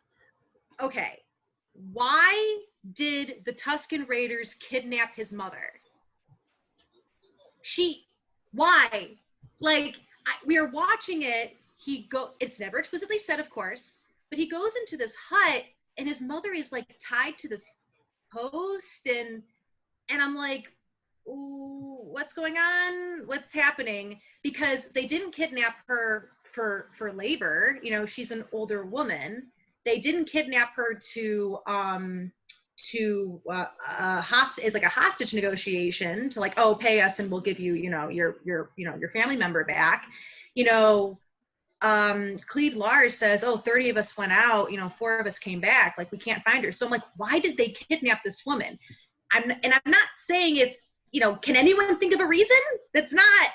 Okay. Why did the Tusken Raiders kidnap his mother? Why? Like, we are watching it. It's never explicitly said, of course, but he goes into this hut, and his mother is like tied to this post, and I'm like, ooh, what's going on? What's happening? Because they didn't kidnap her for labor. You know, she's an older woman. They didn't kidnap her is like a hostage negotiation to like, oh, pay us and we'll give you, you know, your family member back. You know, Cleve Lars says, 30 of us went out, 4 of us came back, like we can't find her. So I'm like, why did they kidnap this woman? I'm not saying it's, can anyone think of a reason? That's not.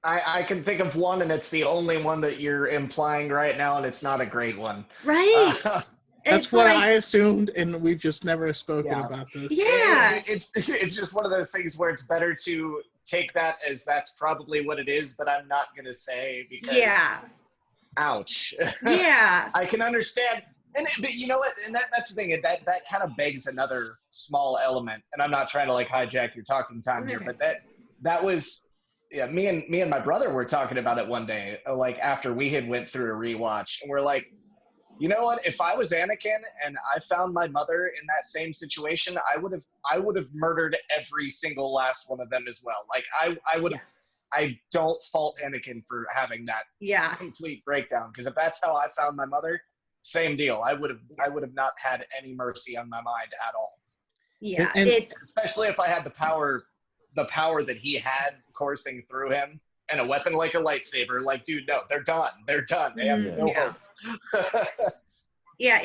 I can think of one, and it's the only one that you're implying right now, and it's not a great one. Right. That's what I assumed, and we've just never spoken about this. Yeah. It's just one of those things where it's better to take that as that's probably what it is, but I'm not going to say because ouch. Yeah. I can understand. But you know what? And that's the thing. That kind of begs another small element, and I'm not trying to like hijack your talking time here, but that was me and my brother were talking about it one day, like after we had went through a rewatch, and we're like, You know what? If I was Anakin and I found my mother in that same situation, I would have murdered every single last one of them as well. Like I would have. Yes. I don't fault Anakin for having that Yeah. complete breakdown, because if that's how I found my mother, same deal. I would have not had any mercy on my mind at all. Yeah. And- Especially if I had the power that he had coursing through him, and a weapon like a lightsaber. Like, dude, no, they're done. They're done. They have no Yeah. hope. Yeah,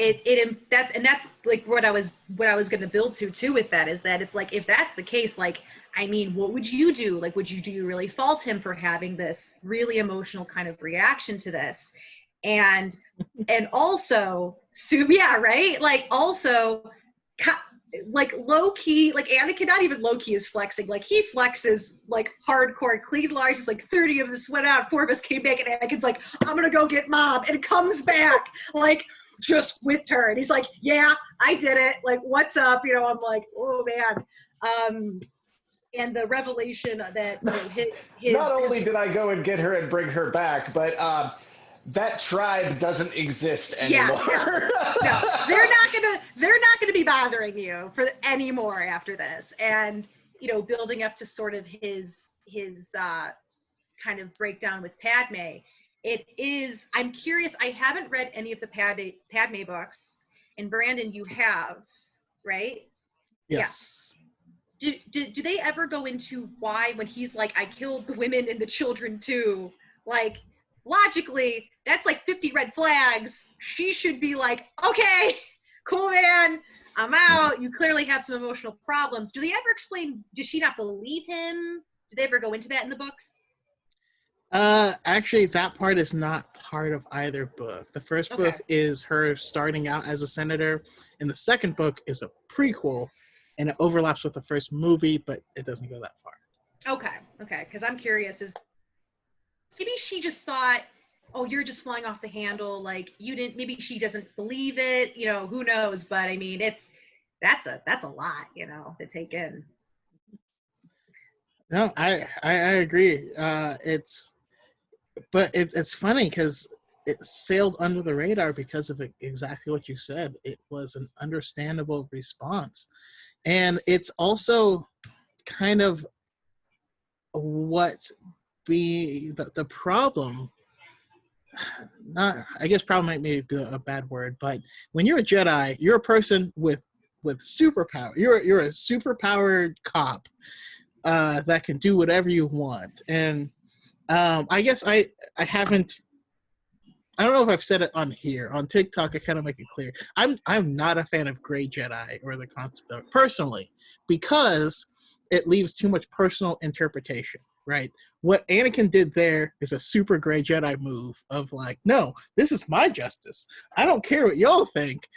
that's like what I was going to build to too with that, is that it's like, if that's the case, like, I mean, what would you do? Like, do you really fault him for having this really emotional kind of reaction to this? And also, so yeah, right? Like, also, like low key, like Anakin, not even low key is flexing. Like, he flexes like hardcore. Clean large is like 30 of us went out, 4 of us came back, and Anakin's like, I'm gonna go get mom, and comes back like just with her, and he's like, yeah, I did it. Like, what's up? You know, I'm like, oh man. And the revelation that, you know, his Not only did I go and get her and bring her back, but that tribe doesn't exist anymore. No, they're not gonna be bothering you for anymore after this. And, you know, building up to sort of his kind of breakdown with Padme. I'm curious, I haven't read any of the Padme books, and Brandon, you have, right? Yes. Do they ever go into why, when he's like, I killed the women and the children too, like, logically, that's like 50 red flags. She should be like, okay, cool, man, I'm out. You clearly have some emotional problems. Do they ever explain, does she not believe him? Do they ever go into that in the books? Actually, that part is not part of either book. The first book is her starting out as a senator, and the second book is a prequel, and it overlaps with the first movie, but it doesn't go that far. Okay, because I'm curious, is maybe she just thought, oh, you're just flying off the handle, like, you didn't, maybe she doesn't believe it, you know, who knows? But I mean, that's a lot, you know, to take in. No, I agree. It's funny because it sailed under the radar because of exactly what you said. It was an understandable response. And it's also kind of what the problem, I guess problem might be a bad word, but when you're a Jedi, you're a person with superpower. You're a superpowered cop that can do whatever you want. And I guess I don't know if I've said it on here. On TikTok, I kind of make it clear. I'm not a fan of Gray Jedi or the concept of it personally, because it leaves too much personal interpretation, right? What Anakin did there is a super Gray Jedi move of like, no, this is my justice. I don't care what y'all think.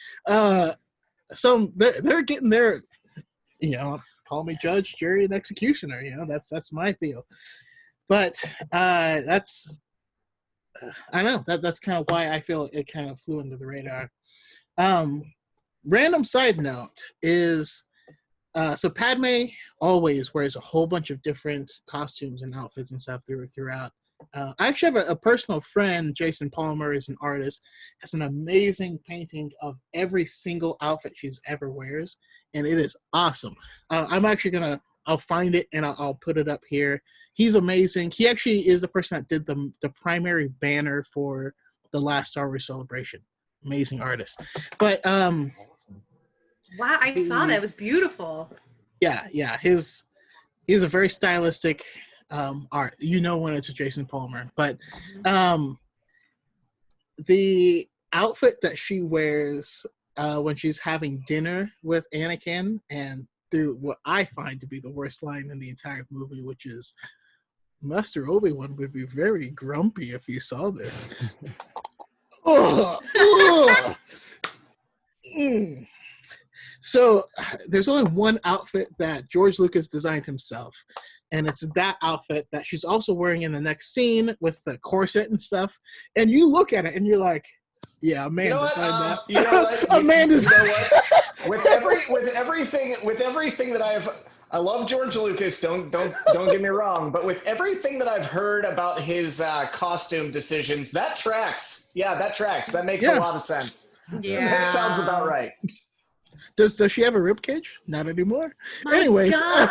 So they're getting their, you know, call me judge, jury, and executioner. You know, that's my deal. But that's, I know that's kind of why I feel it kind of flew under the radar. Random side note is, so Padme always wears a whole bunch of different costumes and outfits and stuff throughout. I actually have a personal friend, Jason Palmer, is an artist, has an amazing painting of every single outfit she's ever wears, and it is awesome. I'm actually I'll find it and I'll put it up here. He's amazing. He actually is the person that did the primary banner for the last Star Wars Celebration. Amazing artist. But wow, I saw that. It was beautiful. Yeah. He's a very stylistic art. You know when it's a Jason Palmer. But the outfit that she wears when she's having dinner with Anakin, and through what I find to be the worst line in the entire movie, which is, Master Obi-Wan would be very grumpy if he saw this. So there's only one outfit that George Lucas designed himself, and it's that outfit that she's also wearing in the next scene with the corset and stuff. And you look at it and you're like, yeah, a man designed that. You know what? A man designed with everything that I love George Lucas. Don't get me wrong, but with everything that I've heard about his costume decisions, that tracks. Yeah, that tracks. That makes a lot of sense. Yeah. That sounds about right. Does she have a rib cage? Not anymore. My Anyways. God.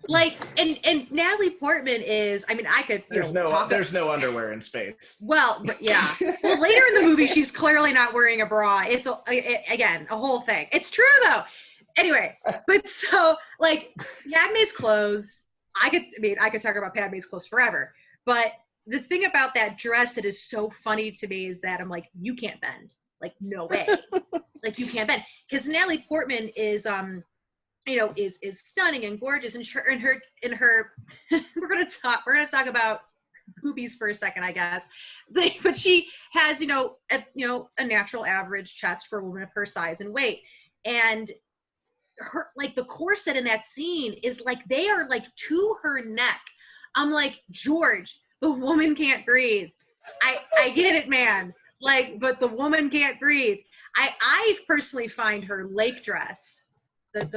Like, and Natalie Portman is, I mean, I could, There's no underwear in space. Well, yeah. Well, later in the movie, she's clearly not wearing a bra. It's, again, a whole thing. It's true, though. Anyway, but so, like, Padme's clothes, I could talk about Padme's clothes forever. But the thing about that dress that is so funny to me is that I'm like, you can't bend. Like, no way. Like, you can't bend. Because Natalie Portman is, is stunning and gorgeous, and her we're gonna talk about boobies for a second, I guess. But she has, a natural average chest for a woman of her size and weight, and her, like, the corset in that scene is like, they are like to her neck. I'm like, George, the woman can't breathe. I get it, man. Like, but the woman can't breathe. I personally find her lake dress,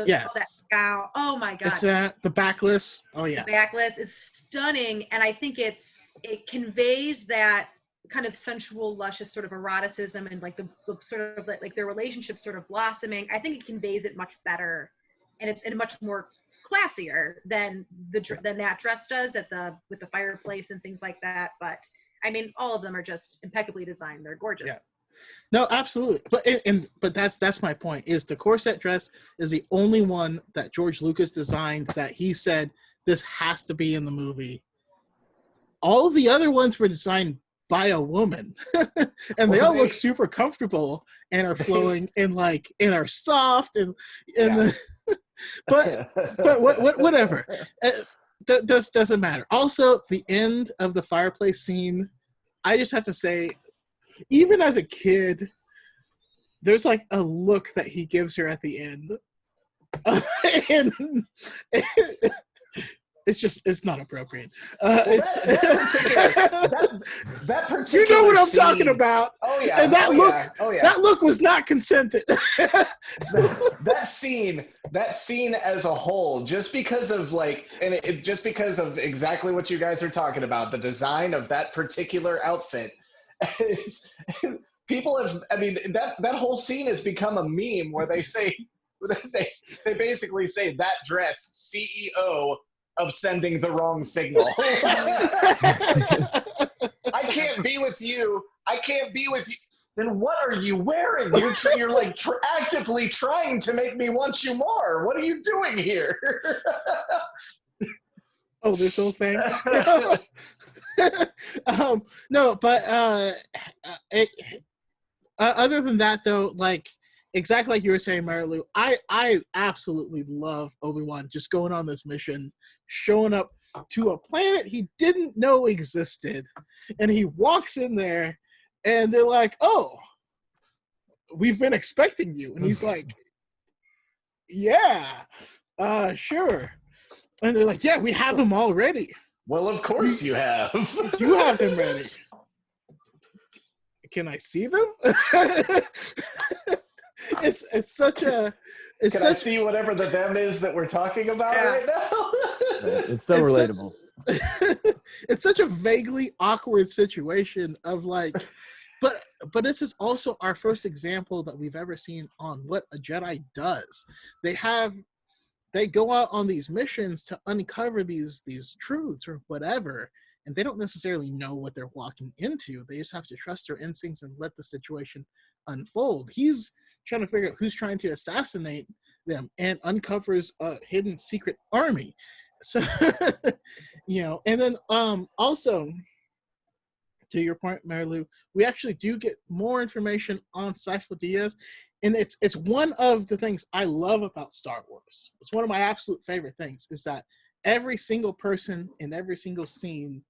yes. that gown. Oh my God. It's the backless. Oh yeah. The backless is stunning, and I think it conveys that kind of sensual, luscious sort of eroticism, and like the sort of like their relationship sort of blossoming. I think it conveys it much better, and it's much more classier than that dress does with the fireplace and things like that. But I mean, all of them are just impeccably designed. They're gorgeous. Yeah. No, absolutely. But that's my point, is the corset dress is the only one that George Lucas designed that he said this has to be in the movie. All of the other ones were designed by a woman. And they all look super comfortable and are flowing and are soft and but whatever. Doesn't matter. Also, the end of the fireplace scene, I just have to say, even as a kid, there's like a look that he gives her at the end. And it's not appropriate. That particular you know what I'm scene, talking about. Oh yeah. And that that look was not consented. that scene as a whole, just because of just because of exactly what you guys are talking about, the design of that particular outfit. People have, I mean, that whole scene has become a meme where they say, they basically say that dress, CEO of sending the wrong signal. I can't be with you. I can't be with you. Then what are you wearing? You're like actively trying to make me want you more. What are you doing here? Oh, this whole thing. No, but other than that, though, like exactly like you were saying, Marilu, I absolutely love Obi-Wan just going on this mission, showing up to a planet he didn't know existed, and he walks in there, and they're like, "Oh, we've been expecting you," and he's like, "Yeah, sure," and they're like, "Yeah, we have them all ready." Well, of course you have. You have them ready. Can I see them? It's such a. Can I see whatever the them is that we're talking about right now? It's so relatable. It's such a vaguely awkward situation of like, but this is also our first example that we've ever seen on what a Jedi does. They go out on these missions to uncover these truths or whatever, and they don't necessarily know what they're walking into. They just have to trust their instincts and let the situation unfold. He's trying to figure out who's trying to assassinate them and uncovers a hidden secret army. So, and then also, to your point, Marilu, we actually do get more information on Sifo Dyas, and it's one of the things I love about Star Wars. It's one of my absolute favorite things, is that every single person in every single scene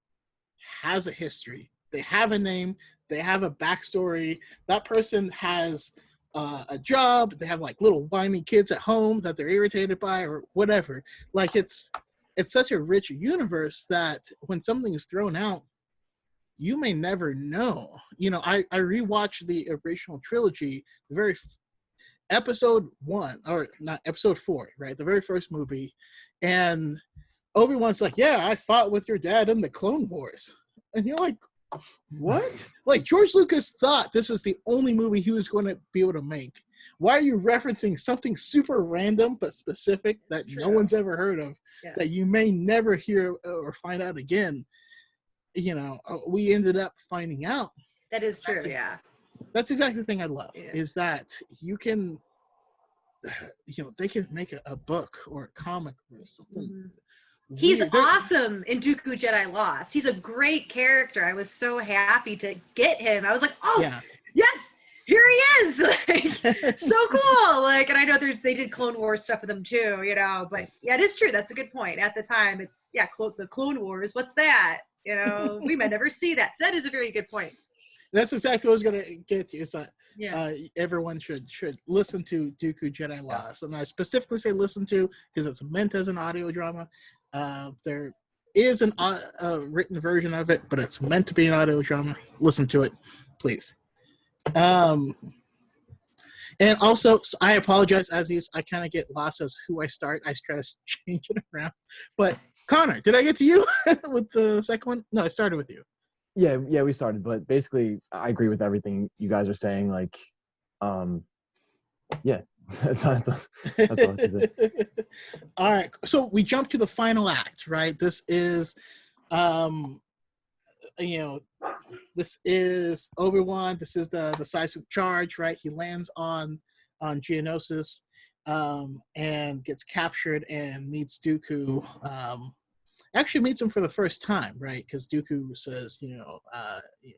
has a history. They have a name. They have a backstory. That person has a job. They have like little whiny kids at home that they're irritated by or whatever. Like it's such a rich universe that when something is thrown out, you may never know. I rewatched the original trilogy, episode 1, or not episode 4, right? The very first movie, and Obi-Wan's like, "Yeah, I fought with your dad in the Clone Wars," and you're like, "What?" Like George Lucas thought this is the only movie he was going to be able to make. Why are you referencing something super random but specific that no one's ever heard of, that you may never hear or find out again? We ended up finding out. That is true. That's exactly the thing I love, is that you can, they can make a book or a comic or something. Mm-hmm. He's awesome in Dooku Jedi Lost. He's a great character. I was so happy to get him. I was like, yes, here he is. Like, so cool. Like, and I know they did Clone Wars stuff with him too, but yeah, it is true. That's a good point. At the time, it's the Clone Wars. What's that? We might never see that. So that is a very good point. That's exactly what I was going to get to. Is that everyone should listen to Dooku Jedi Lost, and I specifically say listen to because it's meant as an audio drama. There is a written version of it, but it's meant to be an audio drama. Listen to it, please. And also, I apologize, Aziz. I kind of get lost as who I start. I try to change it around. But Connor, did I get to you with the second one? No, I started with you. Yeah, we started. But basically, I agree with everything you guys are saying. Like, that's all to say. All right. So we jump to the final act, right? This is, this is Obi-Wan. This is the seismic charge, right? He lands on Geonosis, and gets captured and meets Dooku. Actually meets him for the first time, right? Because Dooku says,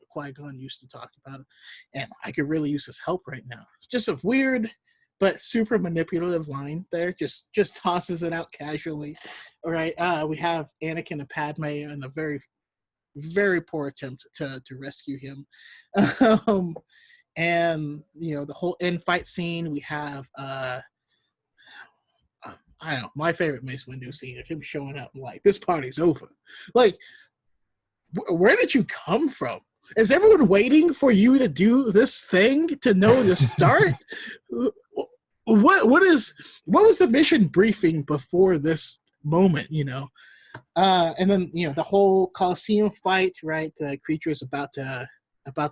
Qui-Gon used to talk about it, and I could really use his help right now. Just a weird but super manipulative line there. Just tosses it out casually. All right. We have Anakin and Padme in a very, very poor attempt to rescue him. And the whole end fight scene, we have I don't know, my favorite Mace Windu scene of him showing up like, this party's over. Like, where did you come from? Is everyone waiting for you to do this thing to know to start? What was the mission briefing before this moment, And then, the whole Colosseum fight, right? The creature is about to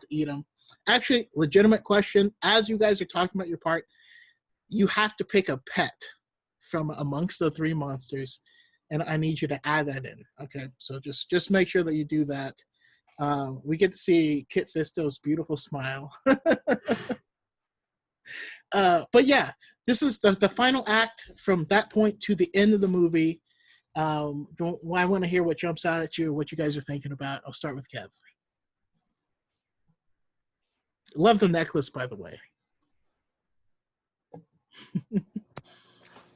eat him. Actually, legitimate question. As you guys are talking about your part, you have to pick a pet from amongst the 3 monsters, and I need you to add that in. Okay, so just make sure that you do that. We get to see Kit Fisto's beautiful smile. But yeah, this is the final act from that point to the end of the movie. I want to hear what jumps out at you, what you guys are thinking about. I'll start with Kev. Love the necklace, by the way.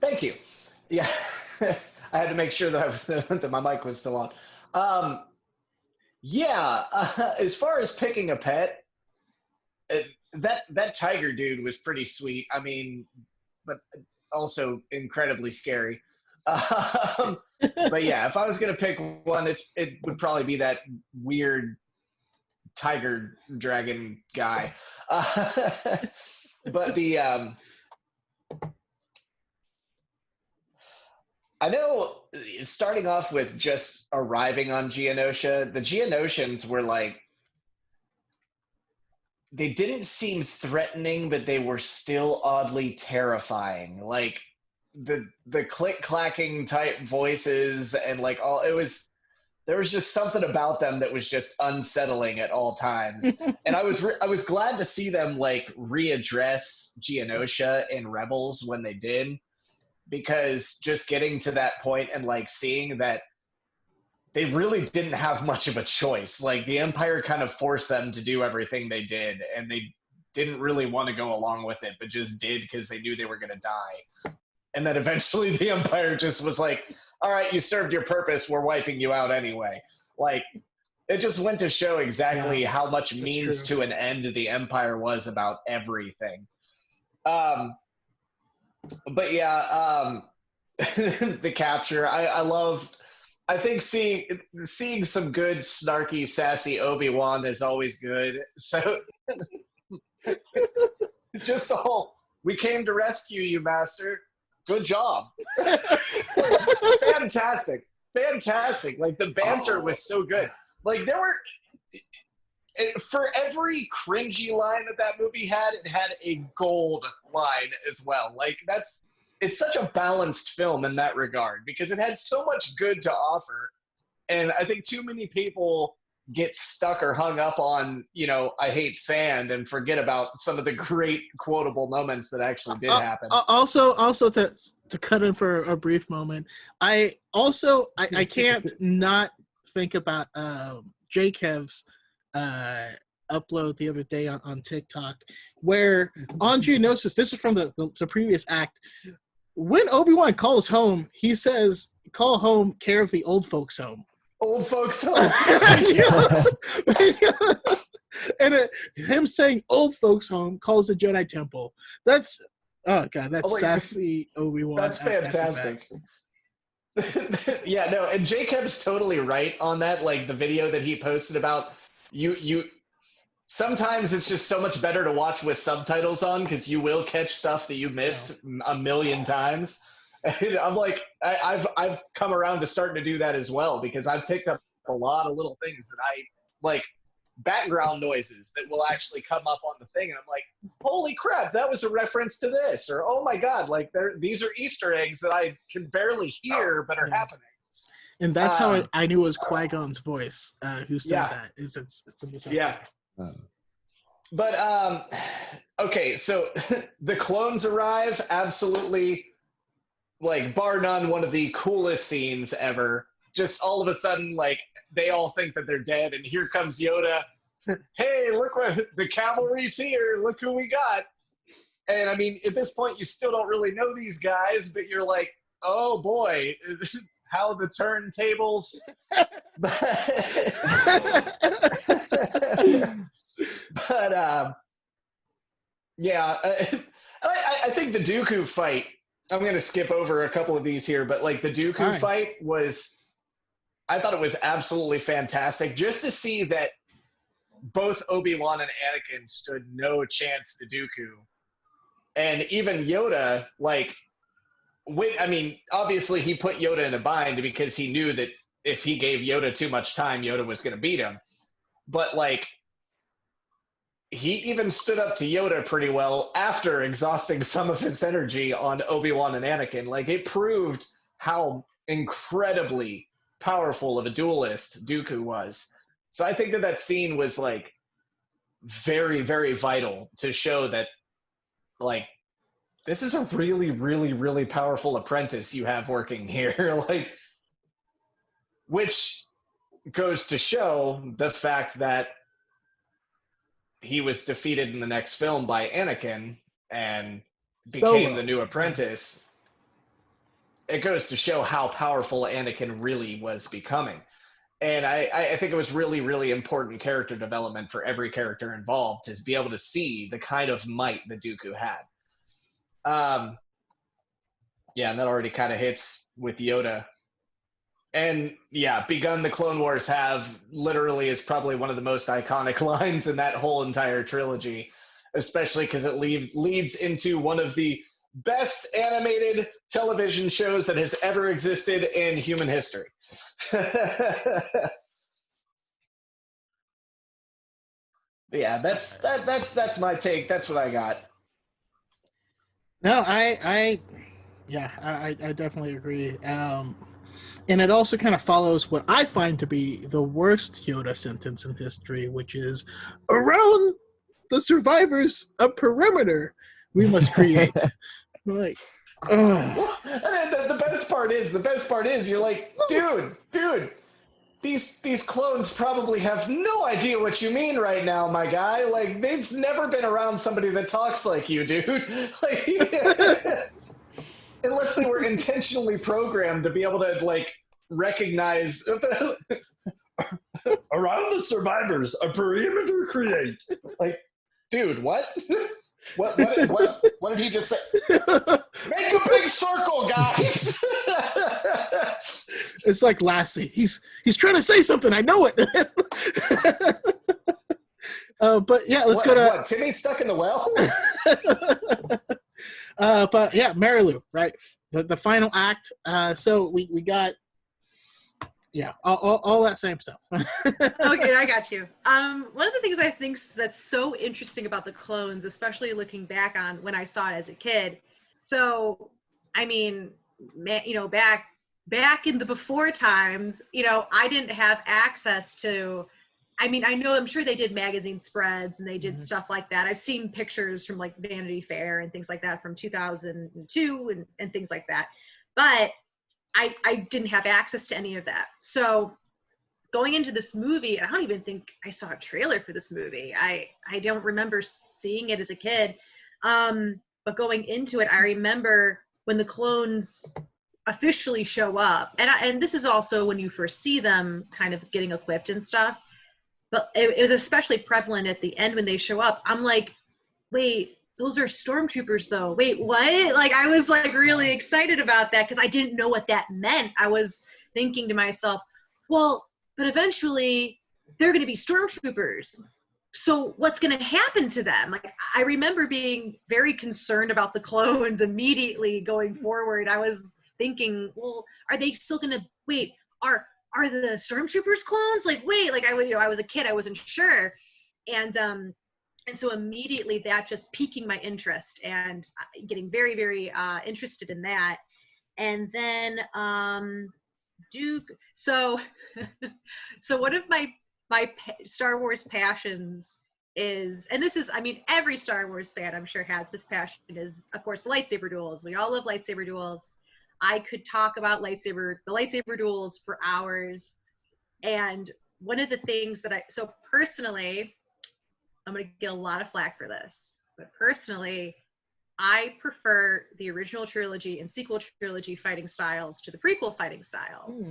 Thank you. Yeah, I had to make sure that my mic was still on. As far as picking a pet, that tiger dude was pretty sweet. I mean, but also incredibly scary. But yeah, if I was gonna pick one, it would probably be that weird tiger dragon guy. But I know, starting off with just arriving on Geonosia, the Geonosians were like, they didn't seem threatening, but they were still oddly terrifying. Like the click-clacking type voices and like there was just something about them that was just unsettling at all times. And I was glad to see them like readdress Geonosia in Rebels when they did. Because just getting to that point and like seeing that they really didn't have much of a choice. Like the Empire kind of forced them to do everything they did, and they didn't really want to go along with it, but just did because they knew they were going to die. And then eventually the Empire just was like, all right, you served your purpose. We're wiping you out anyway. Like it just went to show exactly how much means to an end the Empire was about everything. But yeah, the capture, I think seeing some good snarky, sassy Obi-Wan is always good. So just the We came to rescue you, master. Good job. Fantastic. Like the banter was so good. Like there were, for every cringy line that movie had, it had a gold line as well. Like it's such a balanced film in that regard because it had so much good to offer. And I think too many people get stuck or hung up on, I hate sand and forget about some of the great quotable moments that actually did happen. Also to cut in for a brief moment, I can't not think about Jake Kev's upload the other day on TikTok where on Geonosis, this is from the previous act, when Obi-Wan calls home, he says, "Call home, care of the old folks home." Old folks home. And him saying "old folks home" calls the Jedi Temple. That's sassy Obi-Wan. That's fantastic. Yeah, no, and Jacob's totally right on that. Like the video that he posted about you. Sometimes it's just so much better to watch with subtitles on because you will catch stuff that you missed a million times. And I'm like, I've come around to starting to do that as well because I've picked up a lot of little things that I like, background noises that will actually come up on the thing, and I'm like, holy crap, that was a reference to this, or oh my god, like these are Easter eggs that I can barely hear but are happening. And that's how I knew it was Qui-Gon's voice who said that. It's in the subtitle. Yeah. But okay, so the clones arrive, absolutely, like bar none, one of the coolest scenes ever. Just all of a sudden, like they all think that they're dead, and here comes Yoda. Hey, look what the cavalry's here! Look who we got! And I mean, at this point, you still don't really know these guys, but you're like, oh boy, how the turntables. But yeah, I think the Dooku fight, I'm going to skip over a couple of these here, but like the Dooku fight I thought it was absolutely fantastic just to see that both Obi-Wan and Anakin stood no chance to Dooku. And even Yoda, like, I mean, obviously he put Yoda in a bind because he knew that if he gave Yoda too much time, Yoda was going to beat him. But like, he even stood up to Yoda pretty well after exhausting some of his energy on Obi-Wan and Anakin. Like, it proved how incredibly powerful of a duelist Dooku was. So I think that scene was like very, very vital to show that, like, this is a really, really, really powerful apprentice you have working here. Like, which goes to show the fact that he was defeated in the next film by Anakin and became the new apprentice. It goes to show how powerful Anakin really was becoming. And I think it was really, really important character development for every character involved to be able to see the kind of might that Dooku had. Yeah, and that already kind of hits with Yoda. And yeah, begun the Clone Wars have literally is probably one of the most iconic lines in that whole entire trilogy, especially because it leads into one of the best animated television shows that has ever existed in human history. Yeah, that's my take. That's what I got. No, I definitely agree. And it also kind of follows what I find to be the worst Yoda sentence in history, which is, around the survivors, a perimeter we must create. Like, well, the best part is you're like, dude, these clones probably have no idea what you mean right now, my guy. Like, they've never been around somebody that talks like you, dude. Like, unless they were intentionally programmed to be able to, like, recognize around the survivors, a perimeter create. Like, dude, what? What did he just say? Make a big circle, guys. It's like Lassie. He's trying to say something. I know it. But yeah, let's go to what? Timmy's stuck in the well. But yeah, Marilu, right? The final act. So we got all that same stuff. Okay, I got you. One of the things I think that's so interesting about the clones, especially looking back on when I saw it as a kid. So, I mean, back in the before times, I didn't have access to. I mean, I'm sure they did magazine spreads and they did stuff like that. I've seen pictures from like Vanity Fair and things like that from 2002 and things like that. But I didn't have access to any of that. So going into this movie, I don't even think I saw a trailer for this movie. I don't remember seeing it as a kid. But going into it, I remember when the clones officially show up. And this is also when you first see them kind of getting equipped and stuff. But it was especially prevalent at the end when they show up. I'm like, wait, those are stormtroopers though. Wait, what? Like, I was like really excited about that because I didn't know what that meant. I was thinking to myself, well, but eventually they're going to be stormtroopers. So what's going to happen to them? Like, I remember being very concerned about the clones immediately going forward. I was thinking, well, are they still going to wait? Are the stormtroopers clones? Like, wait, like I was a kid, I wasn't sure. And so immediately that just piquing my interest and getting very, very interested in that. And then Duke. So one of my Star Wars passions is, and this is, I mean, every Star Wars fan I'm sure has this passion, is of course the lightsaber duels. We all love lightsaber duels. I could talk about the lightsaber duels for hours. And one of the things that so personally, I'm going to get a lot of flack for this, but personally, I prefer the original trilogy and sequel trilogy fighting styles to the prequel fighting styles.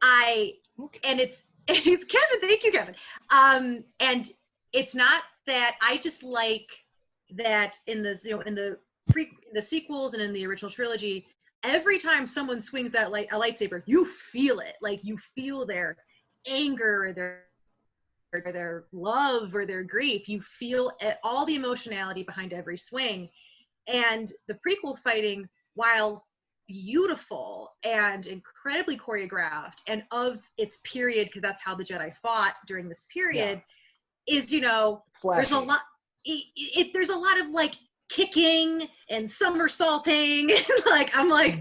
And it's Kevin, thank you, Kevin. And it's not that I just like that in the sequels and in the original trilogy, every time someone swings that a lightsaber, you feel it. Like, you feel their anger or their love or their grief. You feel all the emotionality behind every swing. And the prequel fighting, while beautiful and incredibly choreographed and of its period, because that's how the Jedi fought during this period, is, there's a lot. There's a lot of like kicking and somersaulting. Like, I'm like,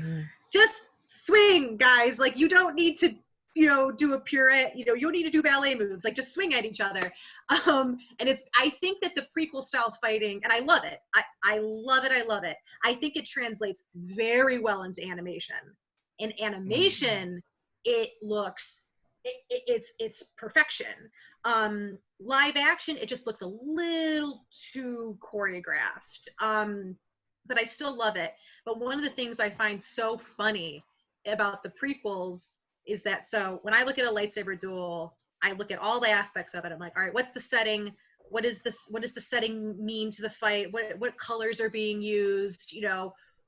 just swing, guys. Like, you don't need to, do a pirouette. You don't need to do ballet moves. Like, just swing at each other. And I think that the prequel style fighting, and I love it. I love it. I love it. I think it translates very well into animation. In animation, it looks, it's perfection. Live action, it just looks a little too choreographed. But I still love it. But one of the things I find so funny about the prequels is that, so when I look at a lightsaber duel, I look at all the aspects of it. I'm like, all right, what's the setting? What does the setting mean to the fight? What colors are being used?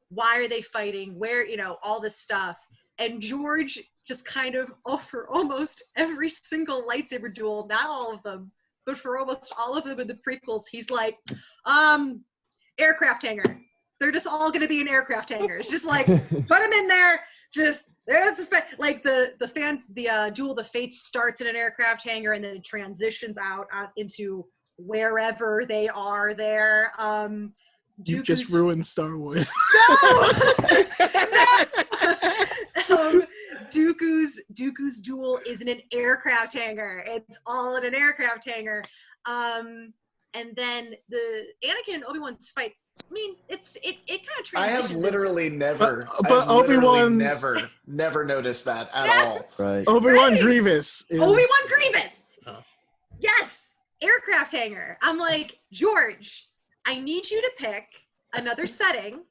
Why are they fighting? Where, all this stuff. And George just kind of, for almost every single lightsaber duel, not all of them, but for almost all of them in the prequels, he's like, aircraft hangar. They're just all going to be in aircraft hangars. Just like, put them in there. Just, there's like the Duel of the Fates starts in an aircraft hangar and then it transitions out into wherever they are there. You've just ruined Star Wars. No! Dooku's duel is in an aircraft hangar. It's all in an aircraft hangar. And then the Anakin and Obi-Wan's fight, I mean, it kind of transitions. I have literally never, but Obi-Wan never noticed that at all. Right. Obi-Wan Grievous is... Obi-Wan Grievous! Oh. Yes! Aircraft hangar. I'm like, George, I need you to pick another setting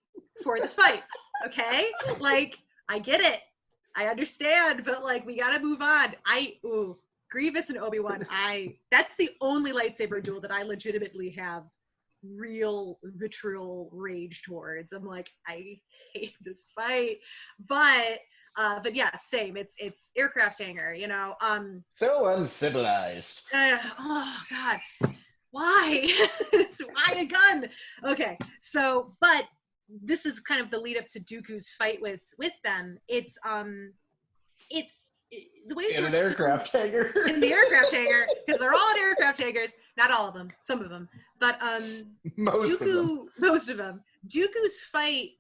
for the fights, okay? Like, I get it. I understand, but like, we gotta move on. Grievous and Obi-Wan, that's the only lightsaber duel that I legitimately have real vitriol rage towards. I'm like, I hate this fight. But yeah, same. It's aircraft hangar, So uncivilized. Oh God. Why? Why a gun? Okay, so, but this is kind of the lead up to Dooku's fight with them. It's the way In an aircraft hangar. in the aircraft hangar, because they're all in aircraft hangars. Not all of them, some of them, but Most of them. Dooku's fight.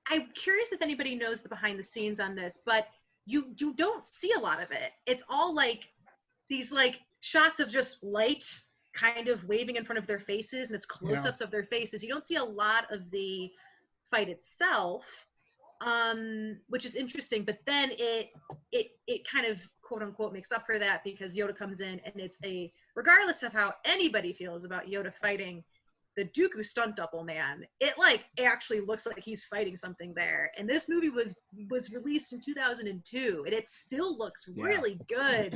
I'm curious if anybody knows the behind the scenes on this, but you don't see a lot of it. It's all like these like shots of just light kind of waving in front of their faces, and it's close-ups of their faces. You don't see a lot of the fight itself, which is interesting, but then it kind of quote unquote makes up for that because Yoda comes in, and it's regardless of how anybody feels about Yoda fighting the Dooku stunt double man, it like actually looks like he's fighting something there. And this movie was released in 2002, and it still looks really good,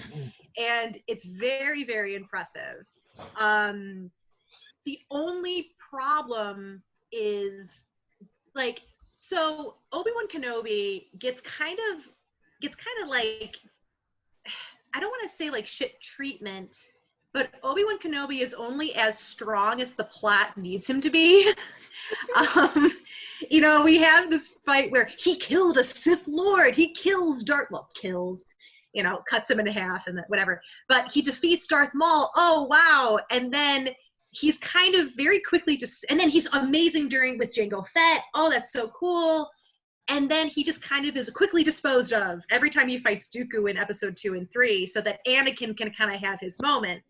and it's very, very impressive. The only problem is like, so Obi-Wan Kenobi gets kind of like, I don't want to say like shit treatment, but Obi-Wan Kenobi is only as strong as the plot needs him to be. We have this fight where he killed a Sith Lord. He kills cuts him in half and whatever. But he defeats Darth Maul. Oh, wow. And then he's kind of very quickly and then he's amazing with Jango Fett. Oh, that's so cool. And then he just kind of is quickly disposed of every time he fights Dooku in episode 2 and 3, so that Anakin can kind of have his moment.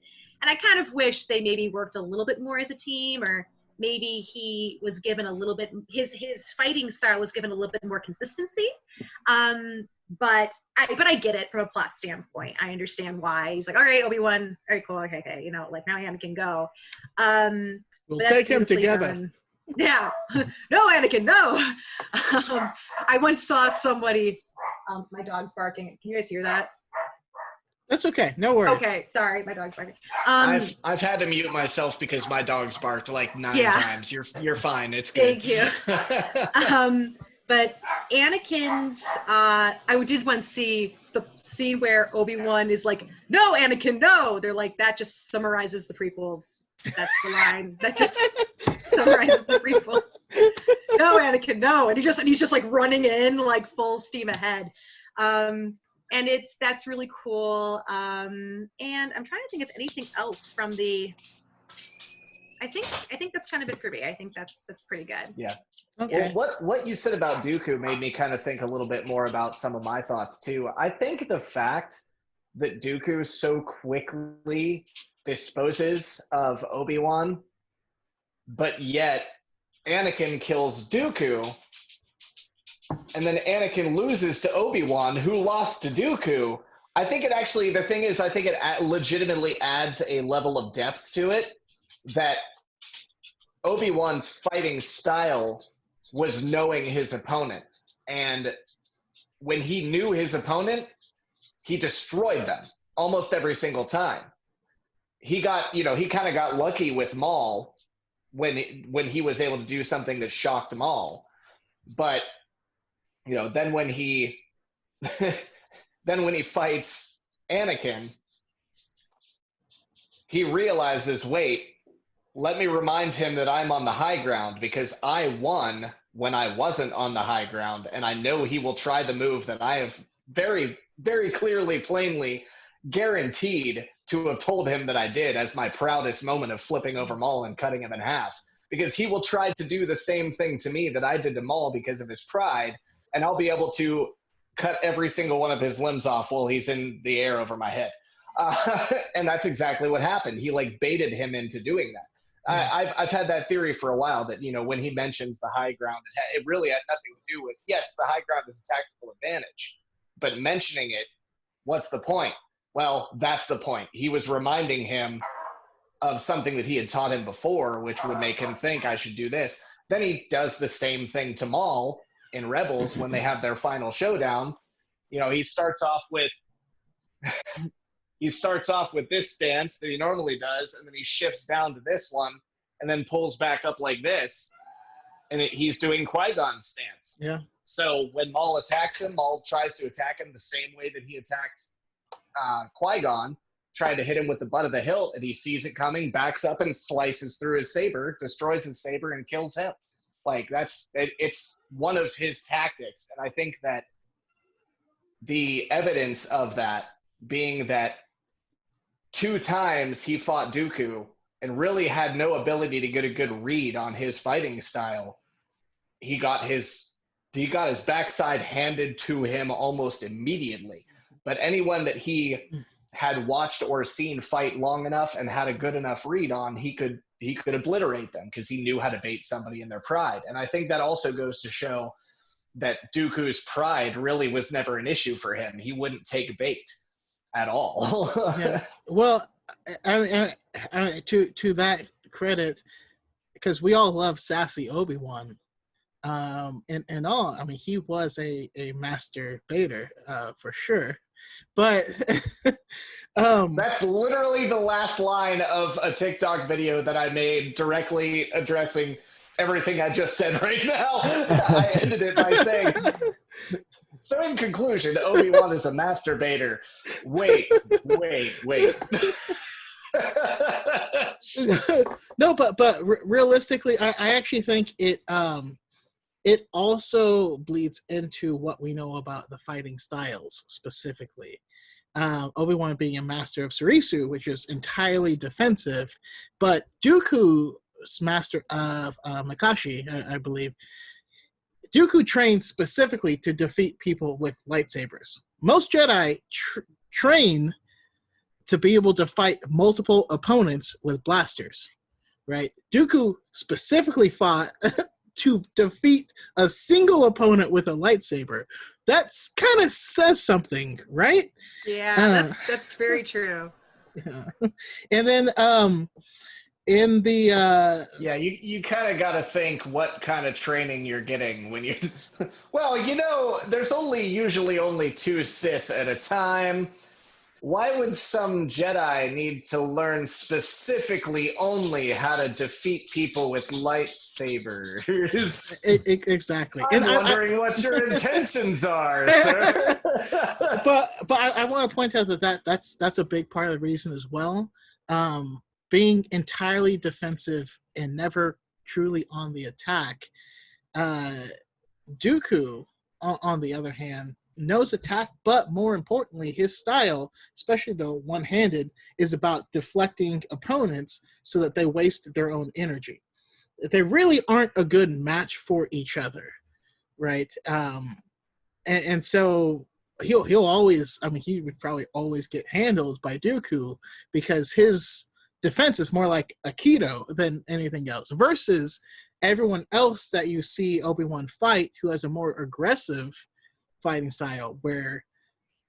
And I kind of wish they maybe worked a little bit more as a team, or maybe he was given a little bit, his fighting style was given a little bit more consistency. But I get it from a plot standpoint. I understand why. He's like, all right, Obi-Wan, all right, cool, okay, like now Anakin go. We'll take him together. Yeah. No, Anakin, no. I once saw somebody, my dog's barking. Can you guys hear that? That's okay. No worries. Okay, sorry, my dog's barking. I've had to mute myself because my dog's barked like 9 times. You're fine. It's good. Thank you. But Anakin's, I did once see the scene where Obi-Wan is like, "No, Anakin, no." They're like, that just summarizes the prequels. That's the line. That just summarizes the prequels. No, Anakin, no. And he's just like running in like full steam ahead. And that's really cool. And I'm trying to think of anything else from the. I think that's kind of it for me. I think that's pretty good. Yeah. Okay. Well, what you said about Dooku made me kind of think a little bit more about some of my thoughts too. I think the fact that Dooku so quickly disposes of Obi-Wan, but yet Anakin kills Dooku, and then Anakin loses to Obi-Wan, who lost to Dooku. I think it legitimately adds a level of depth to it, that Obi-Wan's fighting style was knowing his opponent. And when he knew his opponent, he destroyed them almost every single time. He kind of got lucky with Maul when he was able to do something that shocked Maul. But, then when he fights Anakin, he realizes, wait, let me remind him that I'm on the high ground, because I won when I wasn't on the high ground, and I know he will try the move that I have very, very clearly, plainly guaranteed to have told him that I did as my proudest moment of flipping over Maul and cutting him in half, because he will try to do the same thing to me that I did to Maul because of his pride, and I'll be able to cut every single one of his limbs off while he's in the air over my head. And that's exactly what happened. He baited him into doing that. I've had that theory for a while that, when he mentions the high ground, it really had nothing to do with, yes, the high ground is a tactical advantage, but mentioning it, what's the point? Well, that's the point. He was reminding him of something that he had taught him before, which would make him think, I should do this. Then he does the same thing to Maul in Rebels when they have their final showdown. He starts off with this stance that he normally does, and then he shifts down to this one, and then pulls back up like this, and he's doing Qui-Gon's stance. Yeah. So when Maul attacks him, Maul tries to attack him the same way that he attacks Qui-Gon, trying to hit him with the butt of the hilt, and he sees it coming, backs up and slices through his saber, destroys his saber, and kills him. Like, it's one of his tactics. And I think that the evidence of that being that 2 times he fought Dooku and really had no ability to get a good read on his fighting style. He got his backside handed to him almost immediately. But anyone that he had watched or seen fight long enough and had a good enough read on, he could obliterate them because he knew how to bait somebody in their pride. And I think that also goes to show that Dooku's pride really was never an issue for him. He wouldn't take bait at all. Yeah. Well, I to that credit, because we all love sassy Obi-Wan. And all, I mean, he was a master baiter, for sure. But that's literally the last line of a TikTok video that I made directly addressing everything I just said right now. I ended it by saying, so in conclusion, Obi-Wan is a master baiter. Wait. No, but realistically, I actually think it also bleeds into what we know about the fighting styles specifically. Obi-Wan being a master of Surisu, which is entirely defensive, but Dooku's master of Makashi, I believe. Dooku trains specifically to defeat people with lightsabers. Most Jedi train to be able to fight multiple opponents with blasters, right? Dooku specifically fought to defeat a single opponent with a lightsaber. That's kind of says something, right? Yeah, that's very true. Yeah. And then in the yeah, you kind of got to think what kind of training you're getting when you well, there's usually only 2 Sith at a time. Why would some Jedi need to learn specifically only how to defeat people with lightsabers? Exactly. I'm wondering what your intentions are, sir. But I want to point out that's a big part of the reason as well. Being entirely defensive and never truly on the attack. Dooku, on the other hand, knows attack, but more importantly, his style, especially the one-handed, is about deflecting opponents so that they waste their own energy. They really aren't a good match for each other, right? And so he'll always, I mean, he would probably always get handled by Dooku because his defense is more like Aikido than anything else, versus everyone else that you see Obi-Wan fight who has a more aggressive fighting style where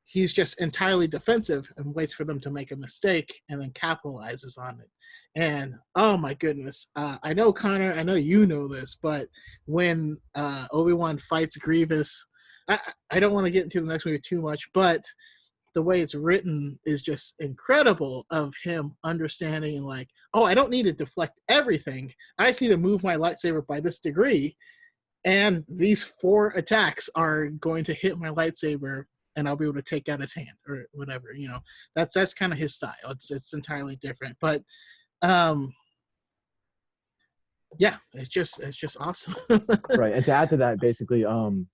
he's just entirely defensive and waits for them to make a mistake and then capitalizes on it. And oh my goodness, I know, Connor, I know you know this, but when Obi-Wan fights Grievous, I don't want to get into the next movie too much, but the way it's written is just incredible, of him understanding like, oh, I don't need to deflect everything. I just need to move my lightsaber by this degree. And these 4 attacks are going to hit my lightsaber and I'll be able to take out his hand or whatever, that's kind of his style. It's entirely different, but yeah, it's just awesome. Right. And to add to that, basically, one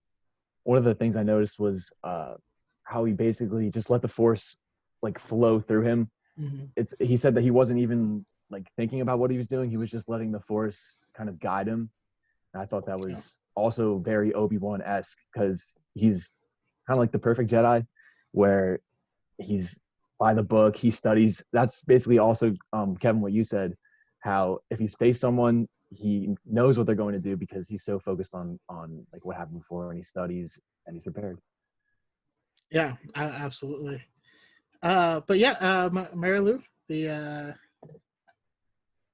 of the things I noticed was how he basically just let the Force like flow through him. Mm-hmm. He said that he wasn't even like thinking about what he was doing. He was just letting the Force kind of guide him. And I thought that was also very Obi-Wan-esque, because he's kind of like the perfect Jedi where he's by the book, he studies. That's basically also, Kevin, what you said, how if he's faced someone, he knows what they're going to do because he's so focused on like what happened before, and he studies and he's prepared. Yeah, absolutely. But yeah, Marilu,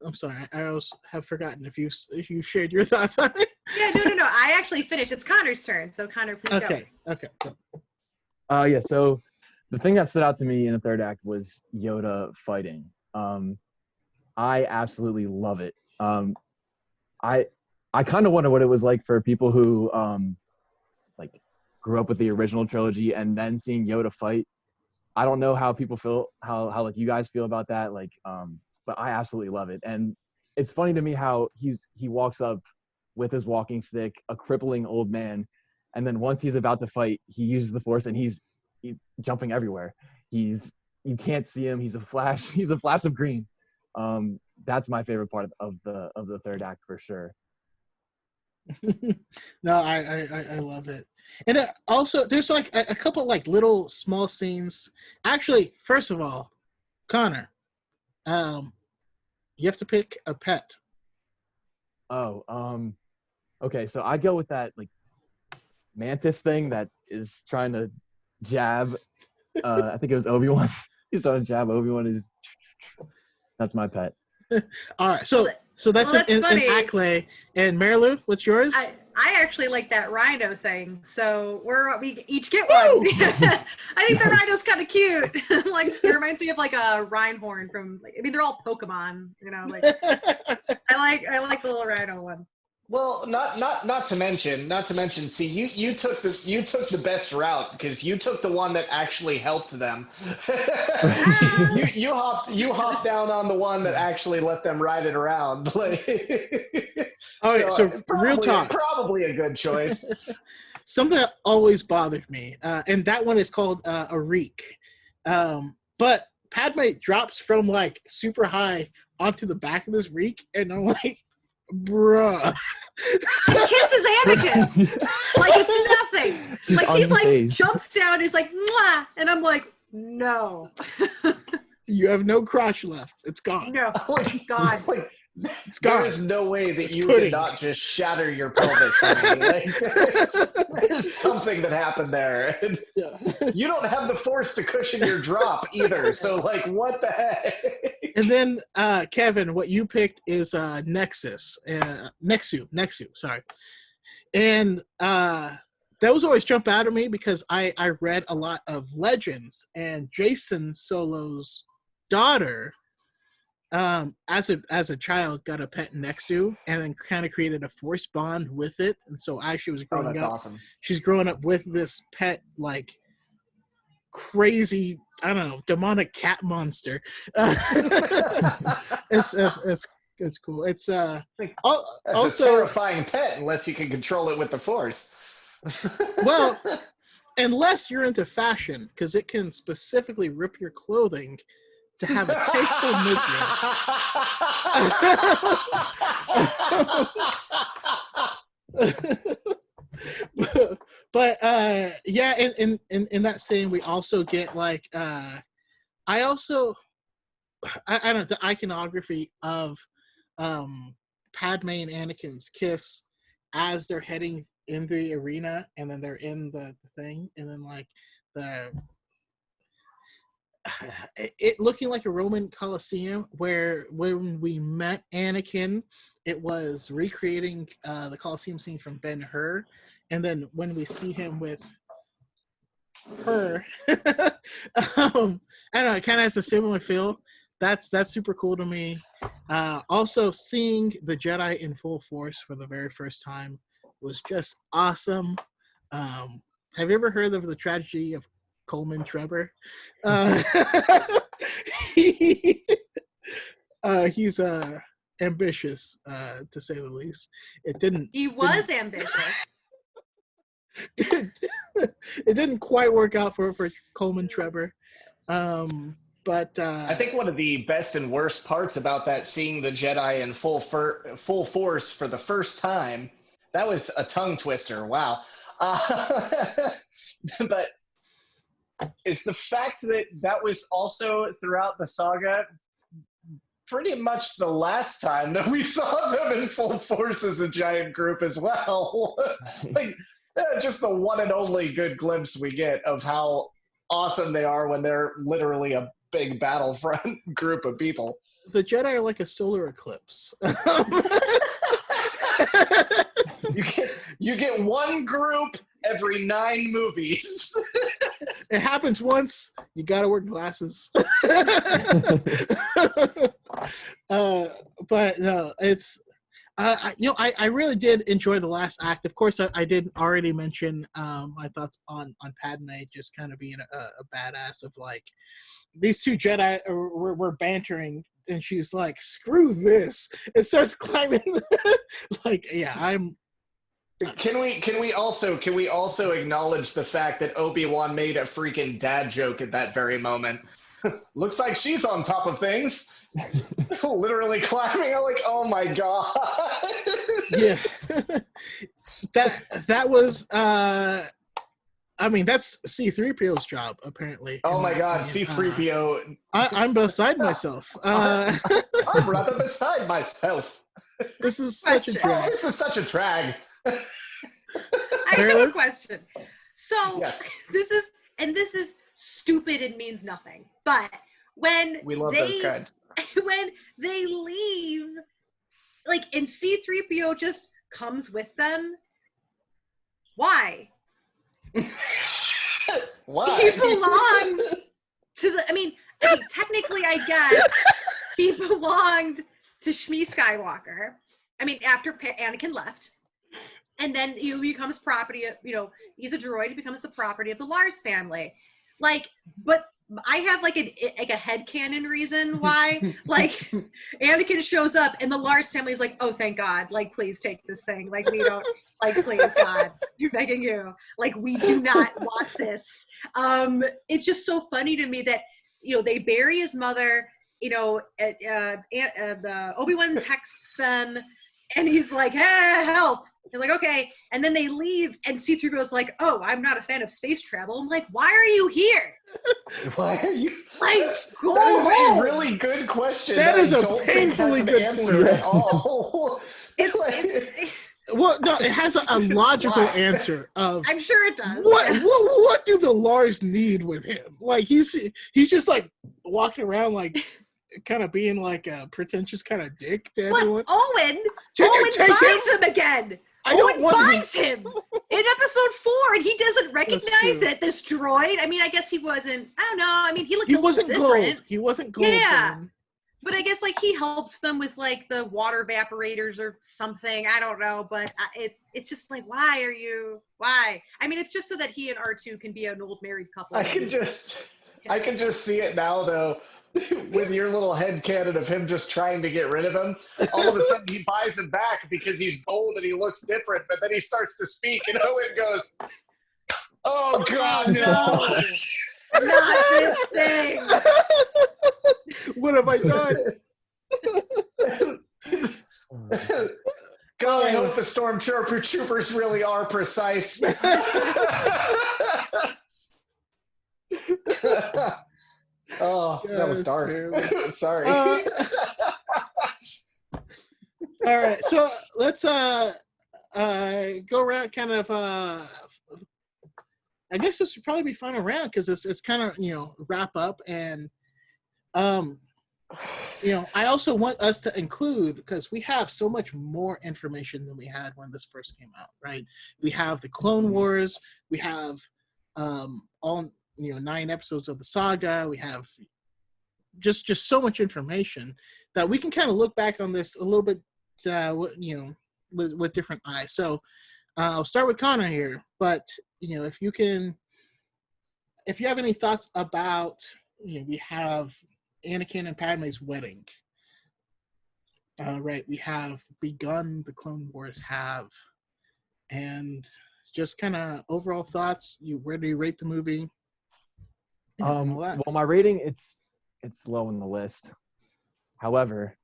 I'm sorry, I also have forgotten if you shared your thoughts on it. Yeah, no. I actually finished. It's Connor's turn, so Connor, please go. Okay. Yeah. So the thing that stood out to me in the third act was Yoda fighting. I absolutely love it. I kind of wonder what it was like for people who like grew up with the original trilogy and then seeing Yoda fight. I don't know how people feel, how like you guys feel about that, like, but I absolutely love it. And it's funny to me how he walks up with his walking stick, a crippling old man, and then once he's about to fight, he uses the force and he's jumping everywhere. You can't see him. He's a flash. He's a flash of green. That's my favorite part of the third act for sure. No, I love it. And also, there's like a couple like little small scenes. Actually, first of all, Connor, you have to pick a pet. Oh, okay. So I go with that like mantis thing that is trying to jab. I think it was Obi-Wan. He's trying to jab Obi-Wan. That's my pet. All right, so that's Well, that's an funny. Ackley. And Marilu, what's yours? I actually like that rhino thing, so we each get one. I think the rhino's kind of cute. Like it reminds me of like a Rhinehorn from like, I mean they're all Pokemon, you know. Like I like the little rhino one. Well, not to mention. See, you took the best route because you took the one that actually helped them. you hopped down on the one that actually let them ride it around. Like, All right, so real talk. Probably a good choice. Something that always bothered me, and that one is called a reek. But Padme drops from like super high onto the back of this reek, and I'm like, bruh. He kisses Anakin like it's nothing. Like she's like jumps down, is like mwah, and I'm like, no. You have no crotch left. It's gone. No, God. It's gone. There is no way that It's you pudding. did not just shatter your pelvis. I mean, like, there's something that happened there. Yeah. You don't have the force to cushion your drop either. So, like, what the heck? And then, Kevin, what you picked is Nexus. Nexu, sorry. And those always jump out at me because I read a lot of Legends, and Jason Solo's daughter, as a child, got a pet Nexu and then kind of created a force bond with it. And so as she was growing that's up, awesome. she's growing up with this pet, like, crazy, I don't know, demonic cat monster. It's cool. It's That's also a terrifying pet unless you can control it with the force. well, unless you're into fashion, because it can specifically rip your clothing to have a tasteful movement. But yeah, in that scene we also get like I don't know, the iconography of Padme and Anakin's kiss as they're heading in the arena, and then they're in the thing, and then like it looking like a Roman Colosseum, where when we met Anakin, it was recreating the Colosseum scene from Ben-Hur, and then when we see him with her, I don't know, it kind of has a similar feel. That's super cool to me. Also, seeing the Jedi in full force for the very first time was just awesome. Have you ever heard of the tragedy of Coleman Trevor? He's ambitious, to say the least. He was ambitious. It didn't quite work out for Coleman Trevor. But I think one of the best and worst parts about that, seeing the Jedi in full force for the first time, that was a tongue twister. Wow. But is the fact that was also throughout the saga pretty much the last time that we saw them in full force as a giant group as well. Like, just the one and only good glimpse we get of how awesome they are when they're literally a big battlefront group of people. The Jedi are like a solar eclipse. You get one group every 9 movies. It happens once. You gotta wear glasses. But no, I really did enjoy the last act. Of course, I did already mention my thoughts on Padme just kind of being a badass of like these two Jedi were bantering, and she's like, "Screw this!" and starts climbing. Like, yeah, I'm. Can we also acknowledge the fact that Obi-Wan made a freaking dad joke at that very moment? Looks like she's on top of things. Literally climbing. I'm like, oh my god. Yeah, that was. I mean, that's C-3PO's job apparently. Oh in my that god, scene. C-3PO. I'm beside myself. I'm rather beside myself. This is such a Question. Oh, drag. this is such a drag. I have Marilu? a question. So Yes. this is stupid and means nothing. But when We love those they kind. when they leave, like, and C-3PO just comes with them, why? Why? He belongs to the. I mean, technically, I guess he belonged to Shmi Skywalker. I mean, after Anakin left, and then he becomes property of, he's a droid. He becomes the property of the Lars family. Like, but I have like a headcanon reason why. Like, Anakin shows up and the Lars family is like, oh, thank God. Like, please take this thing. Like, we don't, like, please, God, you're begging you. Like, we do not want this. It's just so funny to me that, they bury his mother, Obi-Wan texts them and he's like, hey, help. They're like, okay. And then they leave and C-3PO is like, oh, I'm not a fan of space travel. I'm like, why are you here? Why are you? Like, go That is home. a really good question. That is I a don't think painfully has good an answer point. at all. Well, no, it has a logical Why? answer of I'm sure it does. what do the Lars need with him? Like he's just like walking around like kind of being like a pretentious kind of dick to But everyone. Owen Can you take buys him? him again. I don't Owen want him. buys him in episode 4, and he doesn't recognize true. that this droid. I mean, I guess he wasn't. I don't know. I mean, he looked He a little wasn't different. gold. He wasn't gold. Yeah. Then. But I guess like he helped them with like the water evaporators or something. I don't know, but it's just like, why? I mean, it's just so that he and R2 can be an old married couple. I can just see it now though, with your little headcanon of him just trying to get rid of him. All of a sudden he buys him back because he's gold and he looks different, but then he starts to speak and Owen goes, oh god, no. Not this thing. What have I done? God, I hope the stormtroopers really are precise. Oh, that was Yes, dark. terrible. Sorry. All right, so let's go around kind of I guess this would probably be final round because it's kind of wrap up and I also want us to include because we have so much more information than we had when this first came out, right? We have the Clone Wars, we have all 9 episodes of the saga, we have just so much information that we can kind of look back on this a little bit with different eyes. So I'll start with Connor here, but if you have any thoughts about we have Anakin and Padme's wedding, right? We have begun the Clone Wars and just kind of overall thoughts. Where do you rate the movie? Well, my rating it's low in the list. However,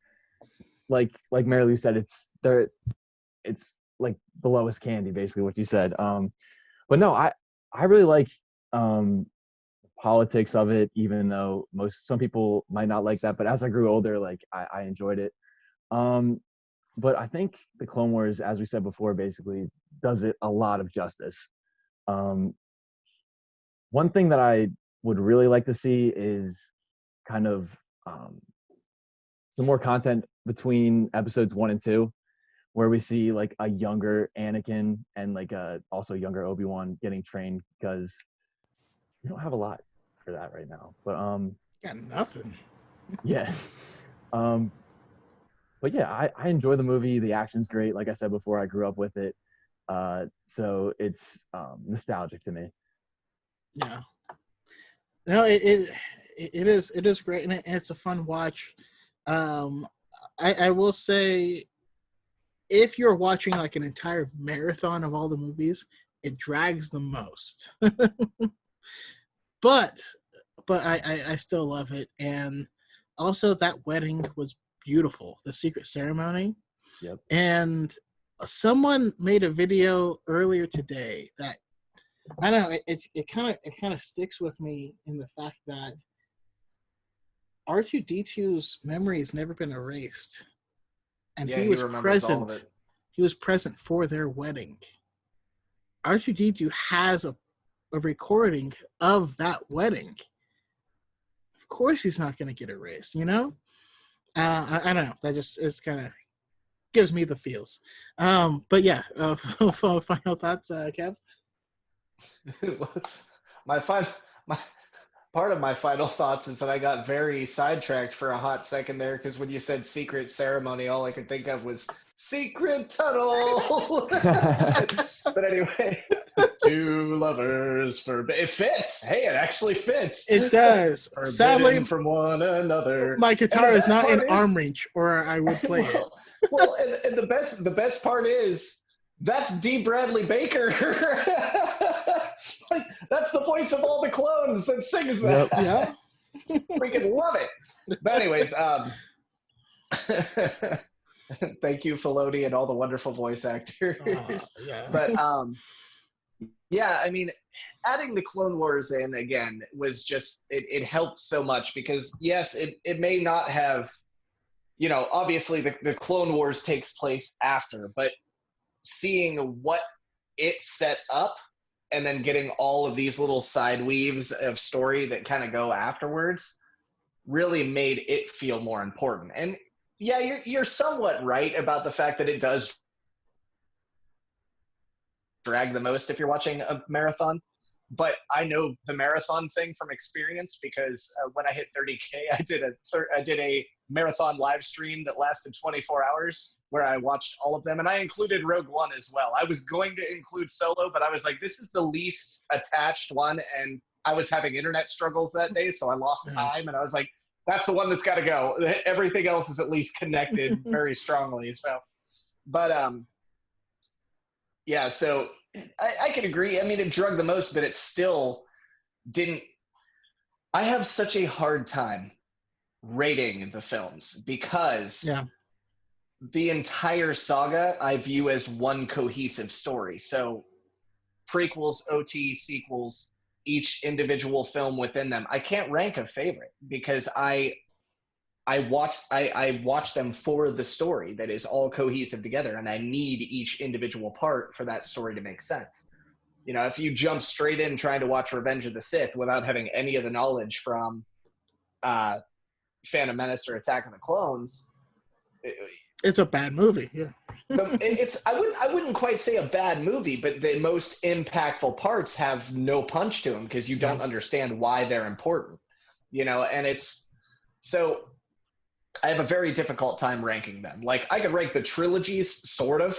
like Marilu said, it's like the lowest candy, basically what you said. But no, I really like politics of it, even though some people might not like that. But as I grew older, like I enjoyed it. But I think the Clone Wars, as we said before, basically does it a lot of justice. One thing that I would really like to see is kind of some more content between episodes 1 and 2, where we see like a younger Anakin and like also younger Obi-Wan getting trained, because we don't have a lot for that right now. But got nothing. yeah. but yeah, I enjoy the movie. The action's great. Like I said before, I grew up with it. So it's nostalgic to me. Yeah. No, it is great, and it's a fun watch. Um, I will say, if you're watching like an entire marathon of all the movies, it drags the most. but I still love it, and also that wedding was beautiful. The secret ceremony, Yep. and someone made a video earlier today that I don't know. It kind of sticks with me in the fact that R2D2's memory has never been erased, and Yeah, he he was remembers all of present. it. He was present for their wedding. R2D2 has a recording of that wedding. Of course, he's not going to get erased. You know, I don't know. That just is kind of gives me the feels. But yeah, final thoughts, Kev. my final my part of my final thoughts is that I got very sidetracked for a hot second there because when you said secret ceremony, all I could think of was secret tunnel. But anyway, two lovers for it fits. Hey, it actually fits. It does. Forbidden Sadly, from one another. my guitar is not in part arm reach, or I would play it. Well, and the best part is that's D. Bradley Baker. Like that's the voice of all the clones that sings that. Yeah. Freaking love it. But anyways, thank you, Filoni, and all the wonderful voice actors. Yeah. But yeah, I mean, adding the Clone Wars in again was just it helped so much because yes, it may not have, you know, obviously the Clone Wars takes place after, but seeing what it set up and then getting all of these little side weaves of story that kind of go afterwards really made it feel more important. And yeah, you're somewhat right about the fact that it does drag the most if you're watching a marathon. But I know the marathon thing from experience because when I hit 30K, I did a marathon live stream that lasted 24 hours where I watched all of them, and I included Rogue One as well. I was going to include Solo, but I was like, this is the least attached one, and I was having internet struggles that day, so I lost time, and I was like, that's the one that's got to go. Everything else is at least connected very strongly. So, but yeah, so I can agree. I mean, it drug the most, but it still didn't. I have such a hard time rating the films because the entire saga I view as one cohesive story. So prequels, OT, sequels, each individual film within them. I can't rank a favorite because I watch them for the story that is all cohesive together, and I need each individual part for that story to make sense. You know, if you jump straight in trying to watch Revenge of the Sith without having any of the knowledge from Phantom Menace or Attack of the Clones, it's a bad movie. Yeah. I wouldn't quite say a bad movie, but the most impactful parts have no punch to them because you don't understand why they're important. You know, and it's so I have a very difficult time ranking them. Like I could rank the trilogies sort of,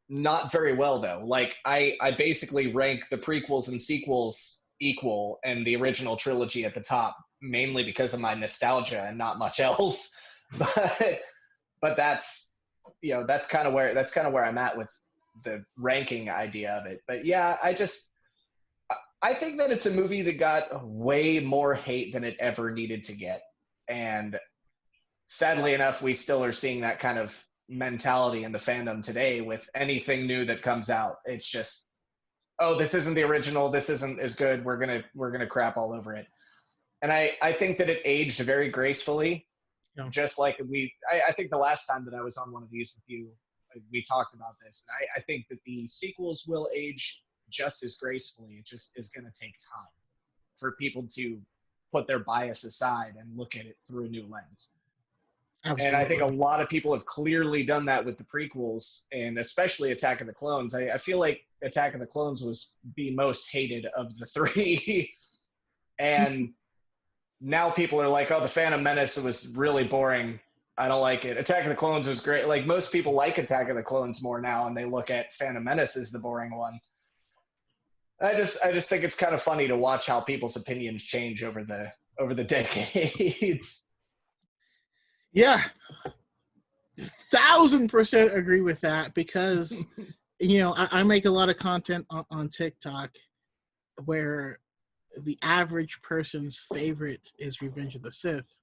not very well though. Like I basically rank the prequels and sequels equal and the original trilogy at the top, mainly because of my nostalgia and not much else. But that's, you know, that's kind of where I'm at with the ranking idea of it. But yeah, I think that it's a movie that got way more hate than it ever needed to get. And sadly enough, we still are seeing that kind of mentality in the fandom today with anything new that comes out. It's just, oh, this isn't the original. This isn't as good. We're gonna crap all over it. And I think that it aged very gracefully. Yeah. Just like I think the last time that I was on one of these with you, we talked about this. And I think that the sequels will age just as gracefully. It just is going to take time for people to put their bias aside and look at it through a new lens. Absolutely. And I think a lot of people have clearly done that with the prequels, and especially Attack of the Clones. I feel like Attack of the Clones was the most hated of the three. And now people are like, oh, The Phantom Menace was really boring. I don't like it. Attack of the Clones was great. Like, most people like Attack of the Clones more now, and they look at Phantom Menace as the boring one. I just think it's kind of funny to watch how people's opinions change over the decades. Yeah, 1,000% agree with that, because I make a lot of content on TikTok where the average person's favorite is Revenge of the Sith.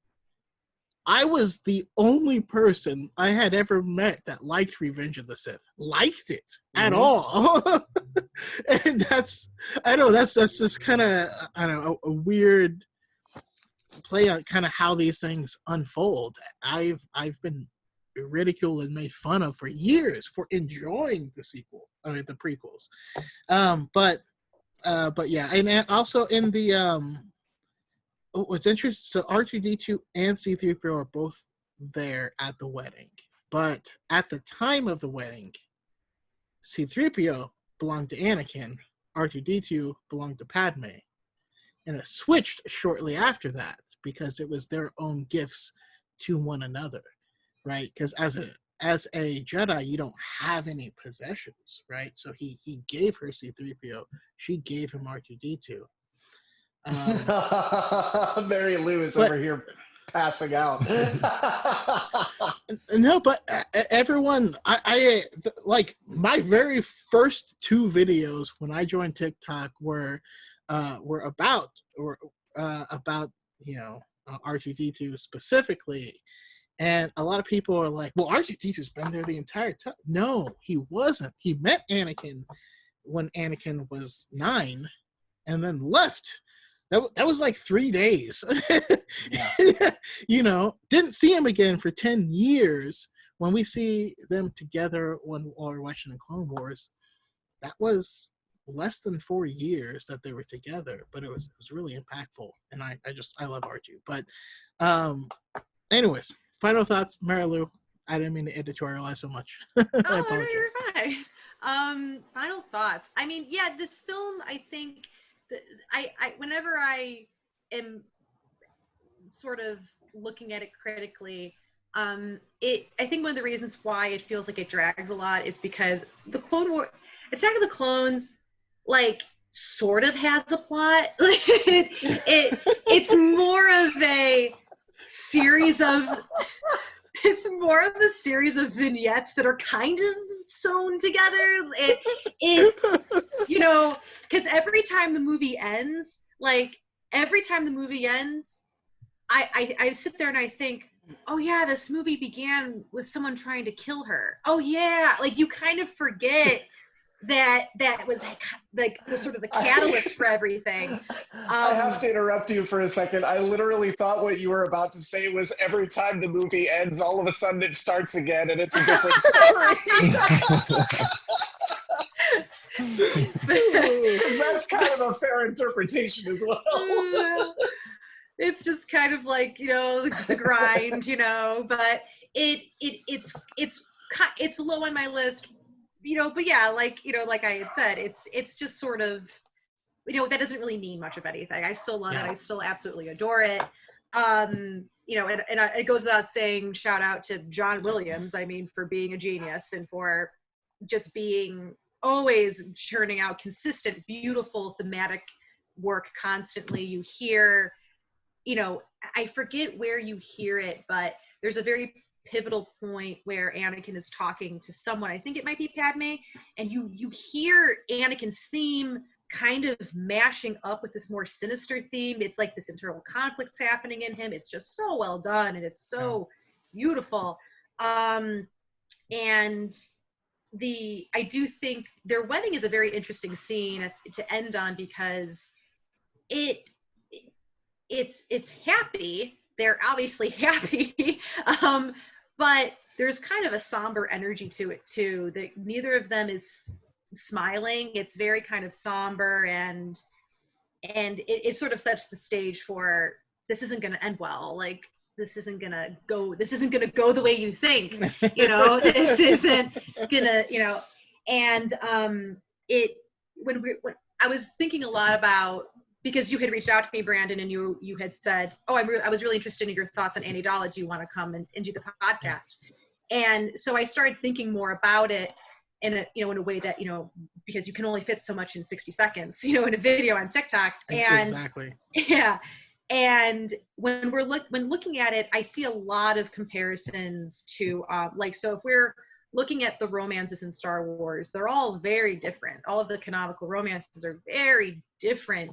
I was the only person I had ever met that liked Revenge of the Sith. Liked it at all. And that's just kind of, I don't know, a weird play on kind of how these things unfold. I've been ridiculed and made fun of for years for enjoying the prequels. But yeah, and also in the what's interesting, so R2-D2 and C-3PO are both there at the wedding, but at the time of the wedding, C-3PO belonged to Anakin, R2-D2 belonged to Padme, and it switched shortly after that because it was their own gifts to one another, right? Because as a Jedi, you don't have any possessions, right? So he gave her C-3PO, she gave him R2-D2. Marilu is over here passing out. No, but everyone, I like my very first 2 videos when I joined TikTok were about R2-D2 specifically, and a lot of people are like, "Well, R2-D2's been there the entire time." No, he wasn't. He met Anakin when Anakin was 9, and then left. That was like 3 days. Yeah. Didn't see him again for 10 years. When we see them together while we're watching the Clone Wars, that was less than 4 years that they were together, but it was really impactful, and I love R2. But anyways, final thoughts, Marilu. I didn't mean to editorialize so much. I apologize. No, you're fine. Final thoughts. I mean, yeah, this film, I think, whenever I am sort of looking at it critically, I think one of the reasons why it feels like it drags a lot is because the Clone War, Attack of the Clones, like, sort of has a plot. It's more of a series of vignettes that are kind of sewn together. Because every time the movie ends, I sit there and I think, oh yeah, this movie began with someone trying to kill her. Oh yeah, like, you kind of forget that was like the sort of the catalyst for everything. I have to interrupt you for a second. I literally thought what you were about to say was every time the movie ends, all of a sudden it starts again and it's a different story. That's kind of a fair interpretation as well. It's just kind of like, the grind, but it's low on my list. But yeah, like I had said, it's just sort of, that doesn't really mean much of anything. I still love it. I still absolutely adore it. And it goes without saying, shout out to John Williams, for being a genius and for just being always churning out consistent, beautiful thematic work constantly. You hear, I forget where you hear it, but there's a very pivotal point where Anakin is talking to someone, I think it might be Padme, and you hear Anakin's theme kind of mashing up with this more sinister theme. It's like this internal conflict's happening in him. It's just so well done, and it's so beautiful. And I do think their wedding is a very interesting scene to end on, because it's happy. They're obviously happy. But there's kind of a somber energy to it too, that neither of them is smiling. It's very kind of somber, and it sort of sets the stage for, this isn't going to end well. Like, this isn't going to go the way you think, this isn't gonna, and when I was thinking a lot about, because you had reached out to me, Brandon, and you had said, oh, I was really interested in your thoughts on Annie Dalla. Do you want to come and do the podcast? And so I started thinking more about it in a way that, because you can only fit so much in 60 seconds, in a video on TikTok. And exactly. Yeah. And when looking at it, I see a lot of comparisons to so if we're looking at the romances in Star Wars, they're all very different. All of the canonical romances are very different,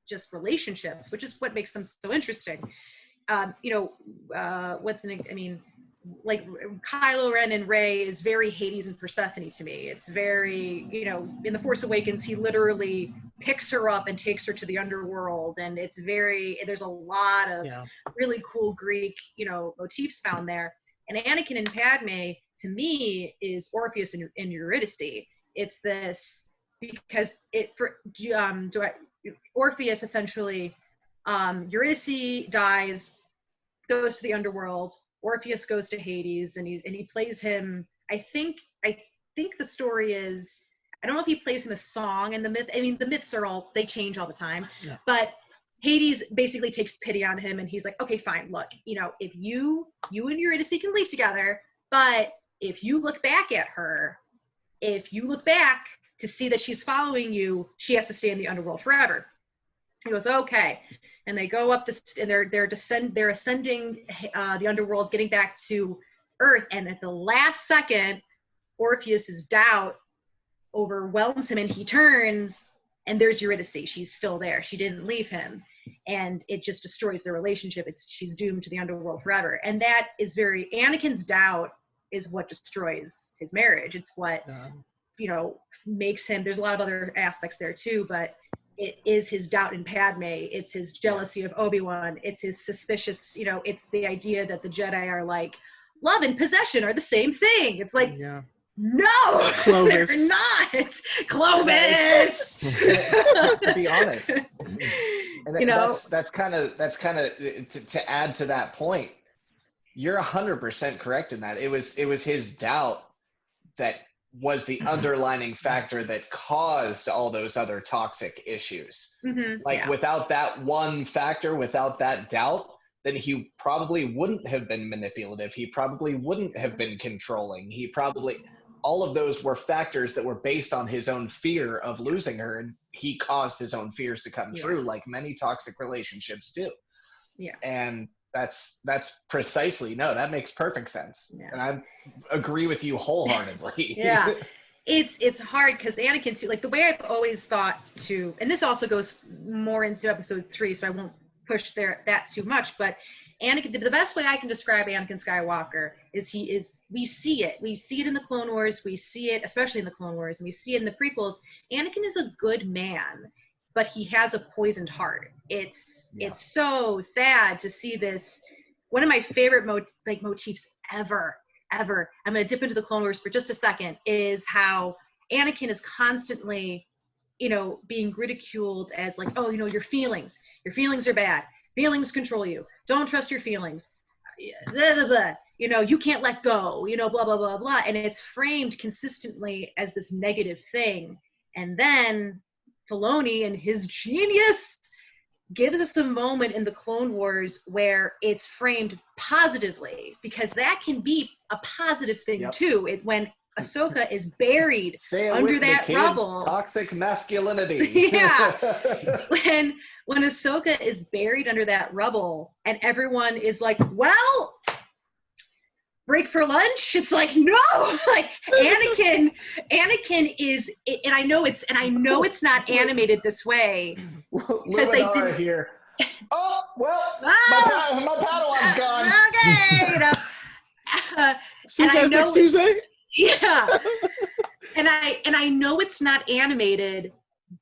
just relationships, which is what makes them so interesting. Like Kylo Ren and Rey is very Hades and Persephone to me. It's very, in The Force Awakens, he literally picks her up and takes her to the underworld. And there's a lot of really cool Greek, motifs found there. And Anakin and Padme, to me, is Orpheus and Eurydice. It's this, because Orpheus essentially, Eurydice dies, goes to the underworld. Orpheus goes to Hades, and he plays him. I think the story is, I don't know if he plays him a song in the myth. I mean, the myths they change all the time. Yeah. But Hades basically takes pity on him, and he's like, okay, fine, look, if you and Eurydice can leave together, but if you look back at her, if you look back to see that she's following you, she has to stay in the underworld forever. He goes, okay. And they go up and they're ascending the underworld, getting back to Earth. And at the last second, Orpheus's doubt overwhelms him, and he turns, and there's Eurydice. She's still there. She didn't leave him. And it just destroys their relationship. She's doomed to the underworld forever. And that is Anakin's doubt is what destroys his marriage. It's what, makes him, there's a lot of other aspects there too, but it is his doubt in Padme. It's his jealousy of Obi-Wan. It's his suspicious, it's the idea that the Jedi are like, love and possession are the same thing. It's like, no, Clovis. They're not. Clovis. To be honest, and that's kind of to add to that point. You're 100% correct in that. It was his doubt that was the underlining factor that caused all those other toxic issues. Mm-hmm. Without that one factor, without that doubt, then he probably wouldn't have been manipulative. He probably wouldn't have been controlling. All of those were factors that were based on his own fear of losing her, and he caused his own fears to come true, like many toxic relationships do. Yeah. And that's precisely, that makes perfect sense. Yeah. And I agree with you wholeheartedly. Yeah. It's hard because Anakin too, like the way I've always thought to, and this also goes more into episode 3, so I won't push that too much, but Anakin, the best way I can describe Anakin Skywalker is we see it in the Clone Wars, we see it especially in the Clone Wars, and we see it in the prequels. Anakin is a good man, but he has a poisoned heart. It's so sad to see this. One of my favorite motifs ever. I'm going to dip into the Clone Wars for just a second, is how Anakin is constantly, being ridiculed as like, oh, your feelings are bad. Feelings control you. Don't trust your feelings. Blah, blah, blah. You can't let go, blah, blah, blah, blah. And it's framed consistently as this negative thing. And then Filoni and his genius gives us a moment in the Clone Wars where it's framed positively, because that can be a positive thing too. It's when Ahsoka is buried under that rubble. Toxic masculinity. Yeah. When Ahsoka is buried under that rubble and everyone is like, well, break for lunch. It's like, no, like Anakin is, and I know it's not animated this way. Because they did here. Oh, well, my Padawan's gone. Okay, See you guys next Tuesday. Yeah. And I know it's not animated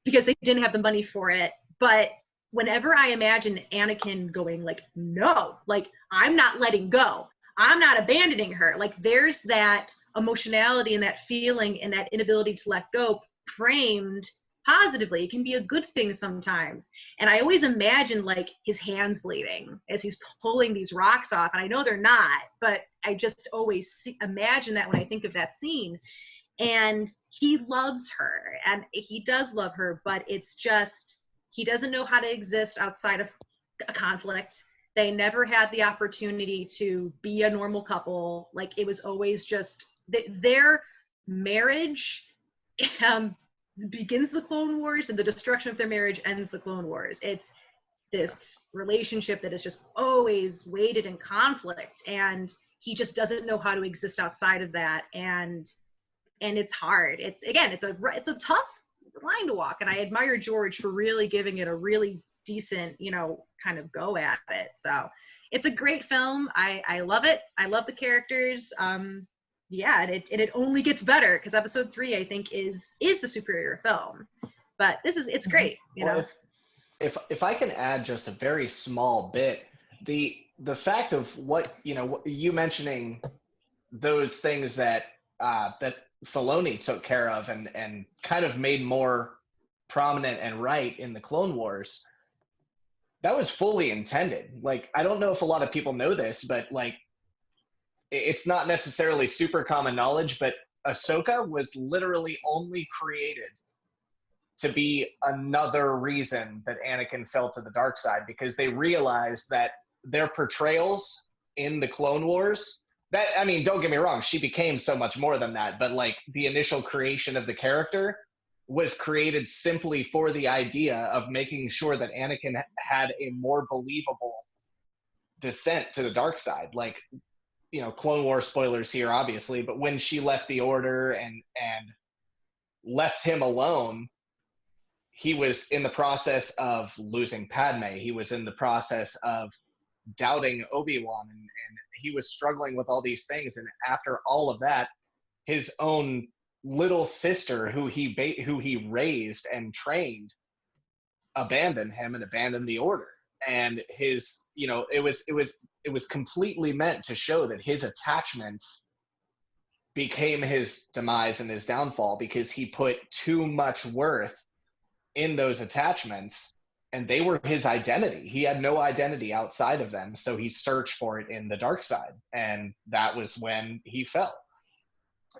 because they didn't have the money for it, but whenever I imagine Anakin going like, no, like I'm not letting go, I'm not abandoning her, like there's that emotionality and that feeling and that inability to let go framed positively. It can be a good thing sometimes. And I always imagine like his hands bleeding as he's pulling these rocks off. And I know they're not, but I just always imagine that when I think of that scene. And he loves her, and he does love her, but it's just, he doesn't know how to exist outside of a conflict. They never had the opportunity to be a normal couple. Like, it was always just their marriage begins the Clone Wars, and the destruction of their marriage ends the Clone Wars. It's this relationship that is just always weighted in conflict, and he just doesn't know how to exist outside of that. And it's hard. It's a tough line to walk, and I admire George for really giving it a really decent, kind of go at it. So it's a great film. I love it. I love the characters. Yeah, and it only gets better, because episode 3, I think, is the superior film. But it's great. Well, if I can add just a very small bit, the fact of what you mentioning those things that that Filoni took care of and kind of made more prominent and right in the Clone Wars, that was fully intended. Like, I don't know if a lot of people know this, but like, it's not necessarily super common knowledge, but Ahsoka was literally only created to be another reason that Anakin fell to the dark side, because they realized that their portrayals in the Clone Wars, don't get me wrong, she became so much more than that, but like, the initial creation of the character was created simply for the idea of making sure that Anakin had a more believable descent to the dark side. Like, Clone Wars spoilers here, obviously, but when she left the Order and left him alone, he was in the process of losing Padme. He was in the process of doubting Obi-Wan, and he was struggling with all these things. And after all of that, his own little sister, who he raised and trained, abandoned him and abandoned the Order. And his, it was completely meant to show that his attachments became his demise and his downfall, because he put too much worth in those attachments, and they were his identity. He had no identity outside of them, so he searched for it in the dark side, and that was when he fell.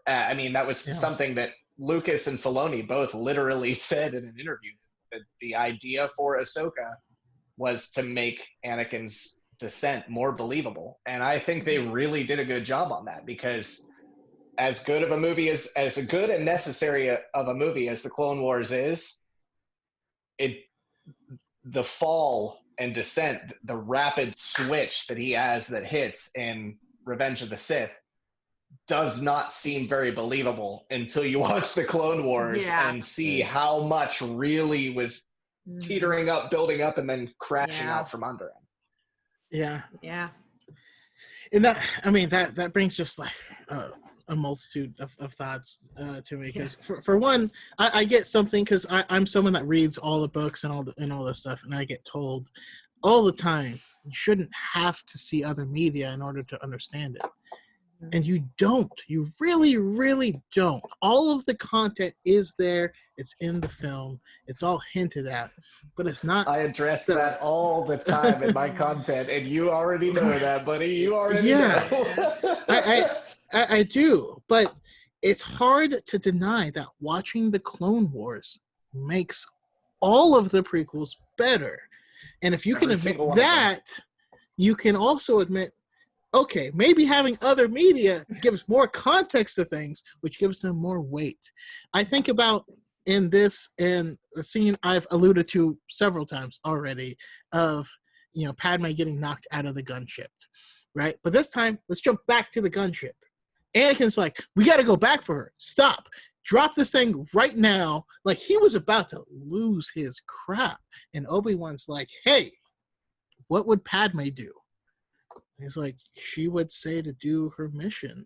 That was something that Lucas and Filoni both literally said in an interview, that the idea for Ahsoka was to make Anakin's descent more believable. And I think they really did a good job on that, because as good of a movie as a good and necessary of a movie as the Clone Wars is, the fall and descent, the rapid switch that he has that hits in Revenge of the Sith, does not seem very believable until you watch the Clone Wars and see how much really was teetering up, building up, and then crashing out from under him. Yeah. And that brings just like a multitude of thoughts to me, because for one, I get something, because I'm someone that reads all the books and all this stuff, and I get told all the time, you shouldn't have to see other media in order to understand it. And you don't. You really, really don't. All of the content is there. It's in the film. It's all hinted at, but it's not. I address that all the time in my content, and you already know that, buddy. You already know. I do, but it's hard to deny that watching the Clone Wars makes all of the prequels better. And if you can admit that, you can also admit, okay, maybe having other media gives more context to things, which gives them more weight. I think about in this, and the scene I've alluded to several times already, of Padme getting knocked out of the gunship, right? But this time, let's jump back to the gunship. Anakin's like, we got to go back for her. Stop. Drop this thing right now. Like, he was about to lose his crap. And Obi-Wan's like, hey, what would Padme do? He's like, she would say to do her mission.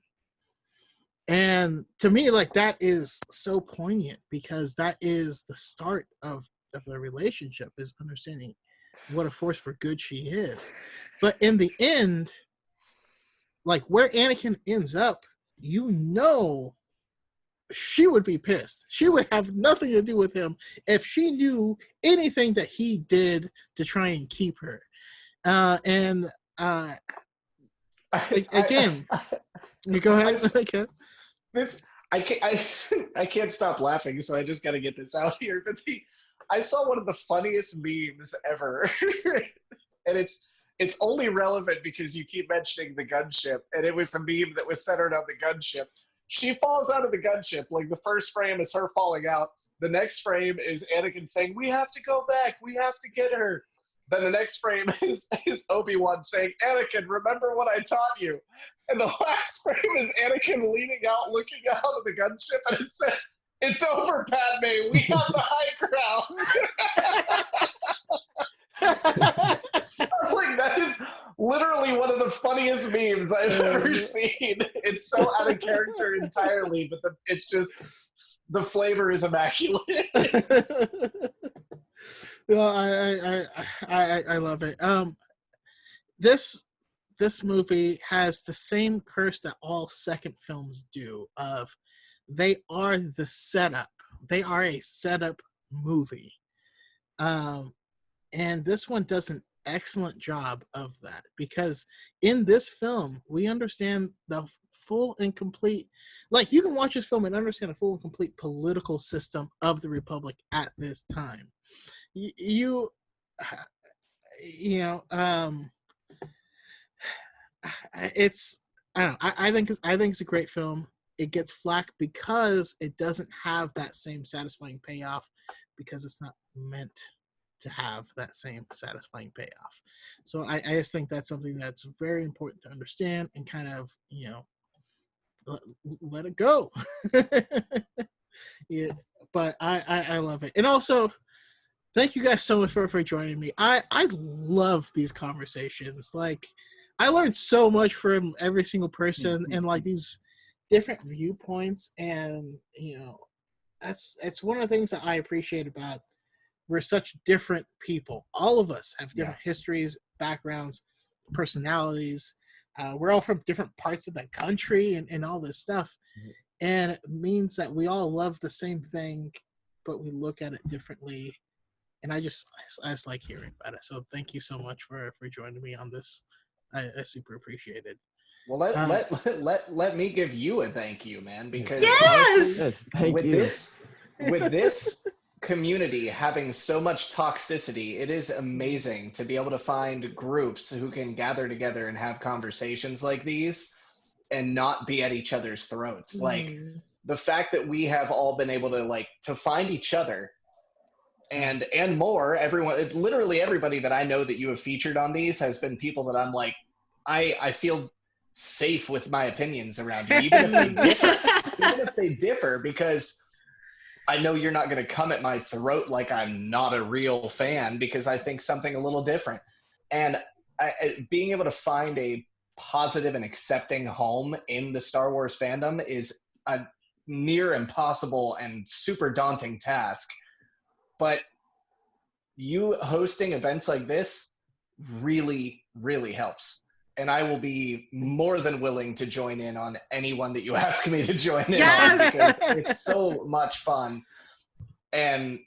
And to me, like, that is so poignant, because that is the start of the relationship, is understanding what a force for good she is. But in the end, like, where Anakin ends up, she would be pissed. She would have nothing to do with him if she knew anything that he did to try and keep her. Again, you go ahead. I can't stop laughing, so I just got to get this out here. But I saw one of the funniest memes ever, and it's only relevant because you keep mentioning the gunship, and it was a meme that was centered on the gunship. She falls out of the gunship. Like the first frame is her falling out. The next frame is Anakin saying, "We have to go back. We have to get her." Then the next frame is Obi-Wan saying, "Anakin, remember what I taught you." And the last frame is Anakin leaning out, looking out of the gunship, and it says, "It's over, Padme. We have the high ground." I was like, that is literally one of the funniest memes I've ever seen. It's so out of character entirely, but it's just, the flavor is immaculate. Well, I love it. This movie has the same curse that all second films do. Of they are the setup. They are a setup movie, and this one does an excellent job of that, because in this film we understand the full and complete, like, you can watch this film and understand the full and complete political system of the Republic at this time. You know, it's, I don't know, I think it's a great film. It gets flack because it doesn't have that same satisfying payoff, because it's not meant to have that same satisfying payoff. So I just think that's something that's very important to understand and kind of, you know, let it go. Yeah, but I love it. And also, thank you guys so much for joining me. I love these conversations. Like, I learned so much from every single person, and like these different viewpoints, and you know, it's one of the things that I appreciate about, we're such different people. All of us have different histories, backgrounds, personalities. We're all from different parts of the country, and all this stuff. And it means that we all love the same thing, but we look at it differently. And I just like hearing about it. So thank you so much for joining me on this. I super appreciate it. Well, let me give you a thank you, man, because Yes! honestly, with this community having so much toxicity, it is amazing to be able to find groups who can gather together and have conversations like these and not be at each other's throats. Like, the fact that we have all been able to find each other and more, everyone, literally everybody that I know that you have featured on these has been people that I'm like, I feel safe with my opinions around you, even if they differ, because I know you're not going to come at my throat like I'm not a real fan because I think something a little different. And being able to find a positive and accepting home in the Star Wars fandom is a near impossible and super daunting task. But you hosting events like this really, really helps. And I will be more than willing to join in on anyone that you ask me to join in on, because it's so much fun. And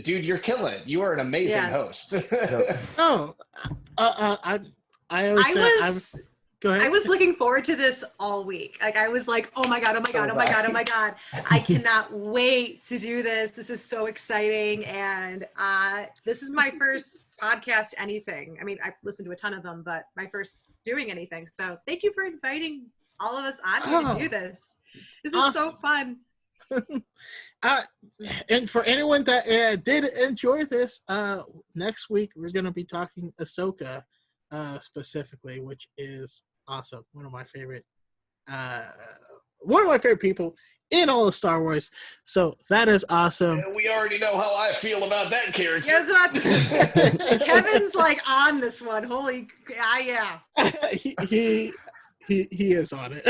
dude, you're killing it. You are an amazing host. Oh, I always say, go ahead. I was looking forward to this all week. Like, I was like, oh my God. I cannot wait to do this. This is so exciting. And this is my first podcast anything. I mean, I've listened to a ton of them, but my first doing anything. So thank you for inviting all of us on here to do this. This is so fun. And for anyone that did enjoy this, next week we're going to be talking Ahsoka specifically, which is awesome. One of my favorite people in all of Star Wars. So that is awesome. Yeah, we already know how I feel about that character. Yes, Kevin's like on this one. Holy, yeah. He is on it.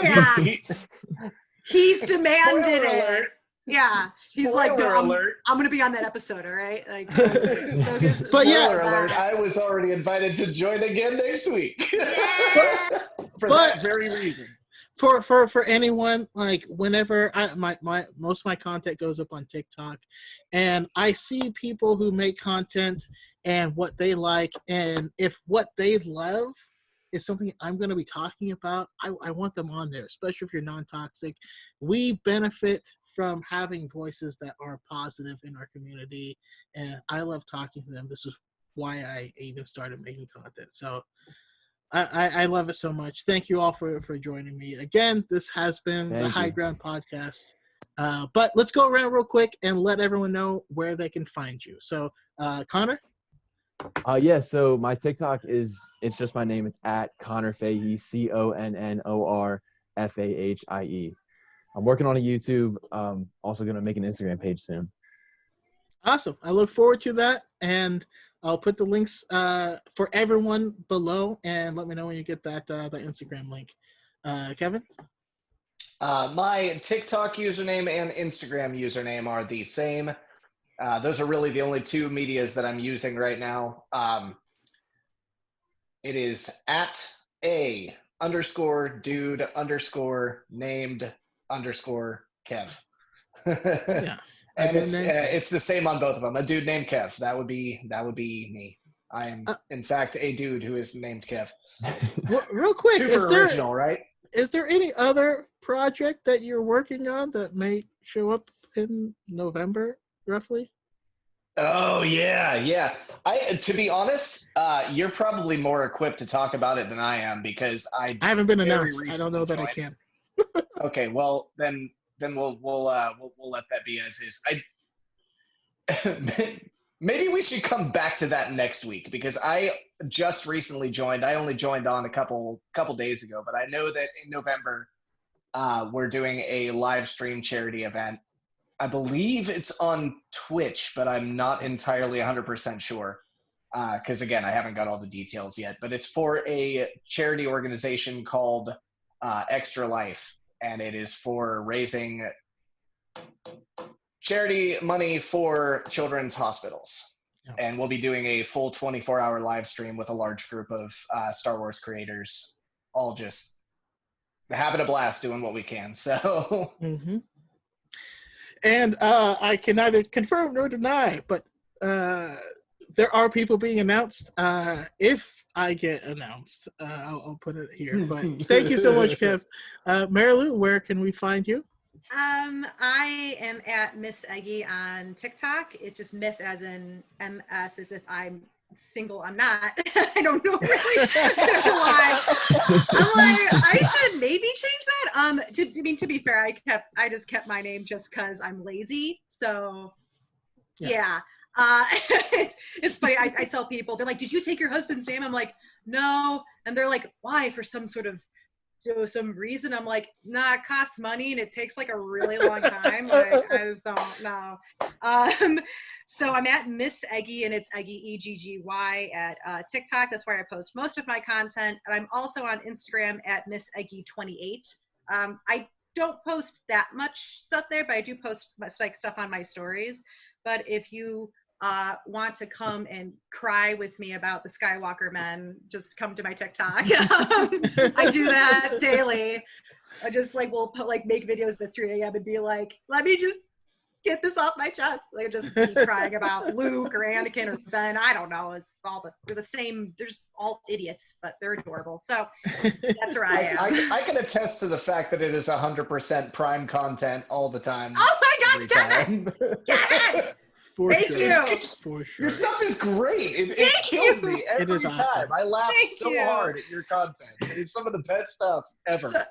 Yes. He's demanded it. Yeah, he's like, no, I'm going to be on that episode, all right? Like, but spoiler alert, I was already invited to join again next week. For that very reason. For anyone, like, whenever my most of my content goes up on TikTok, and I see people who make content and what they like, and if what they love is something I'm going to be talking about, I want them on there, especially if you're non-toxic. We benefit from having voices that are positive in our community, and I love talking to them. This is why I even started making content. So I love it so much. Thank you all for joining me. Again, this has been the High Ground Podcast. But let's go around real quick and let everyone know where they can find you. So, Connor? Yeah, so my TikTok it's just my name. It's at Connor Fahey, ConnorFahie. I'm working on a YouTube. Also going to make an Instagram page soon. Awesome. I look forward to that. And I'll put the links for everyone below, and let me know when you get that the Instagram link. Kevin? My TikTok username and Instagram username are the same. Those are really the only two medias that I'm using right now. It is at @_dude_named_Kev. Yeah. And it's the same on both of them. A dude named Kev. That would be me. I am in fact a dude who is named Kev. Real quick, Super original, right? Is there any other project that you're working on that may show up in November, roughly? Oh yeah. To be honest, you're probably more equipped to talk about it than I am, because I haven't been announced. I don't know that I can. Okay, well then we'll let that be as is. Maybe we should come back to that next week, because I just recently joined. I only joined on a couple days ago, but I know that in November we're doing a live stream charity event. I believe it's on Twitch, but I'm not entirely 100% sure, because again, I haven't got all the details yet. But it's for a charity organization called Extra Life, and it is for raising charity money for children's hospitals. Yeah. And we'll be doing a full 24-hour live stream with a large group of Star Wars creators, all just having a blast doing what we can. So. Mm-hmm. And I can neither confirm nor deny, but there are people being announced. If I get announced, I'll put it here. But thank you so much, Kev. Marilu, where can we find you? I am at Miss Eggy on TikTok. It's just Miss as in MS, as if I'm single. I'm not. I don't know really why. I'm like, I should maybe change that. To be fair, I just kept my name just because I'm lazy. So yeah. It's funny. I tell people, they're like, "Did you take your husband's name?" I'm like, "No," and they're like, "Why?" For some reason. I'm like, nah, it costs money and it takes like a really long time. Like, I just don't know. So I'm at Miss Eggy, and it's Eggy EGGY at TikTok. That's where I post most of my content. And I'm also on Instagram at Miss Eggy28. I don't post that much stuff there, but I do post like stuff on my stories. But if you want to come and cry with me about the Skywalker men, just come to my TikTok. I do that daily. I just will make videos at 3 a.m. and be like, let me just get this off my chest. Like, just be crying about Luke or Anakin or Ben. I don't know. It's they're the same. They're just all idiots, but they're adorable. So that's where I am. I can attest to the fact that it is 100% prime content all the time. Oh my God, Kevin! Kevin! Thank you. For sure. Your stuff is great. It kills me every time. Awesome. I laugh so hard at your content. It is some of the best stuff ever.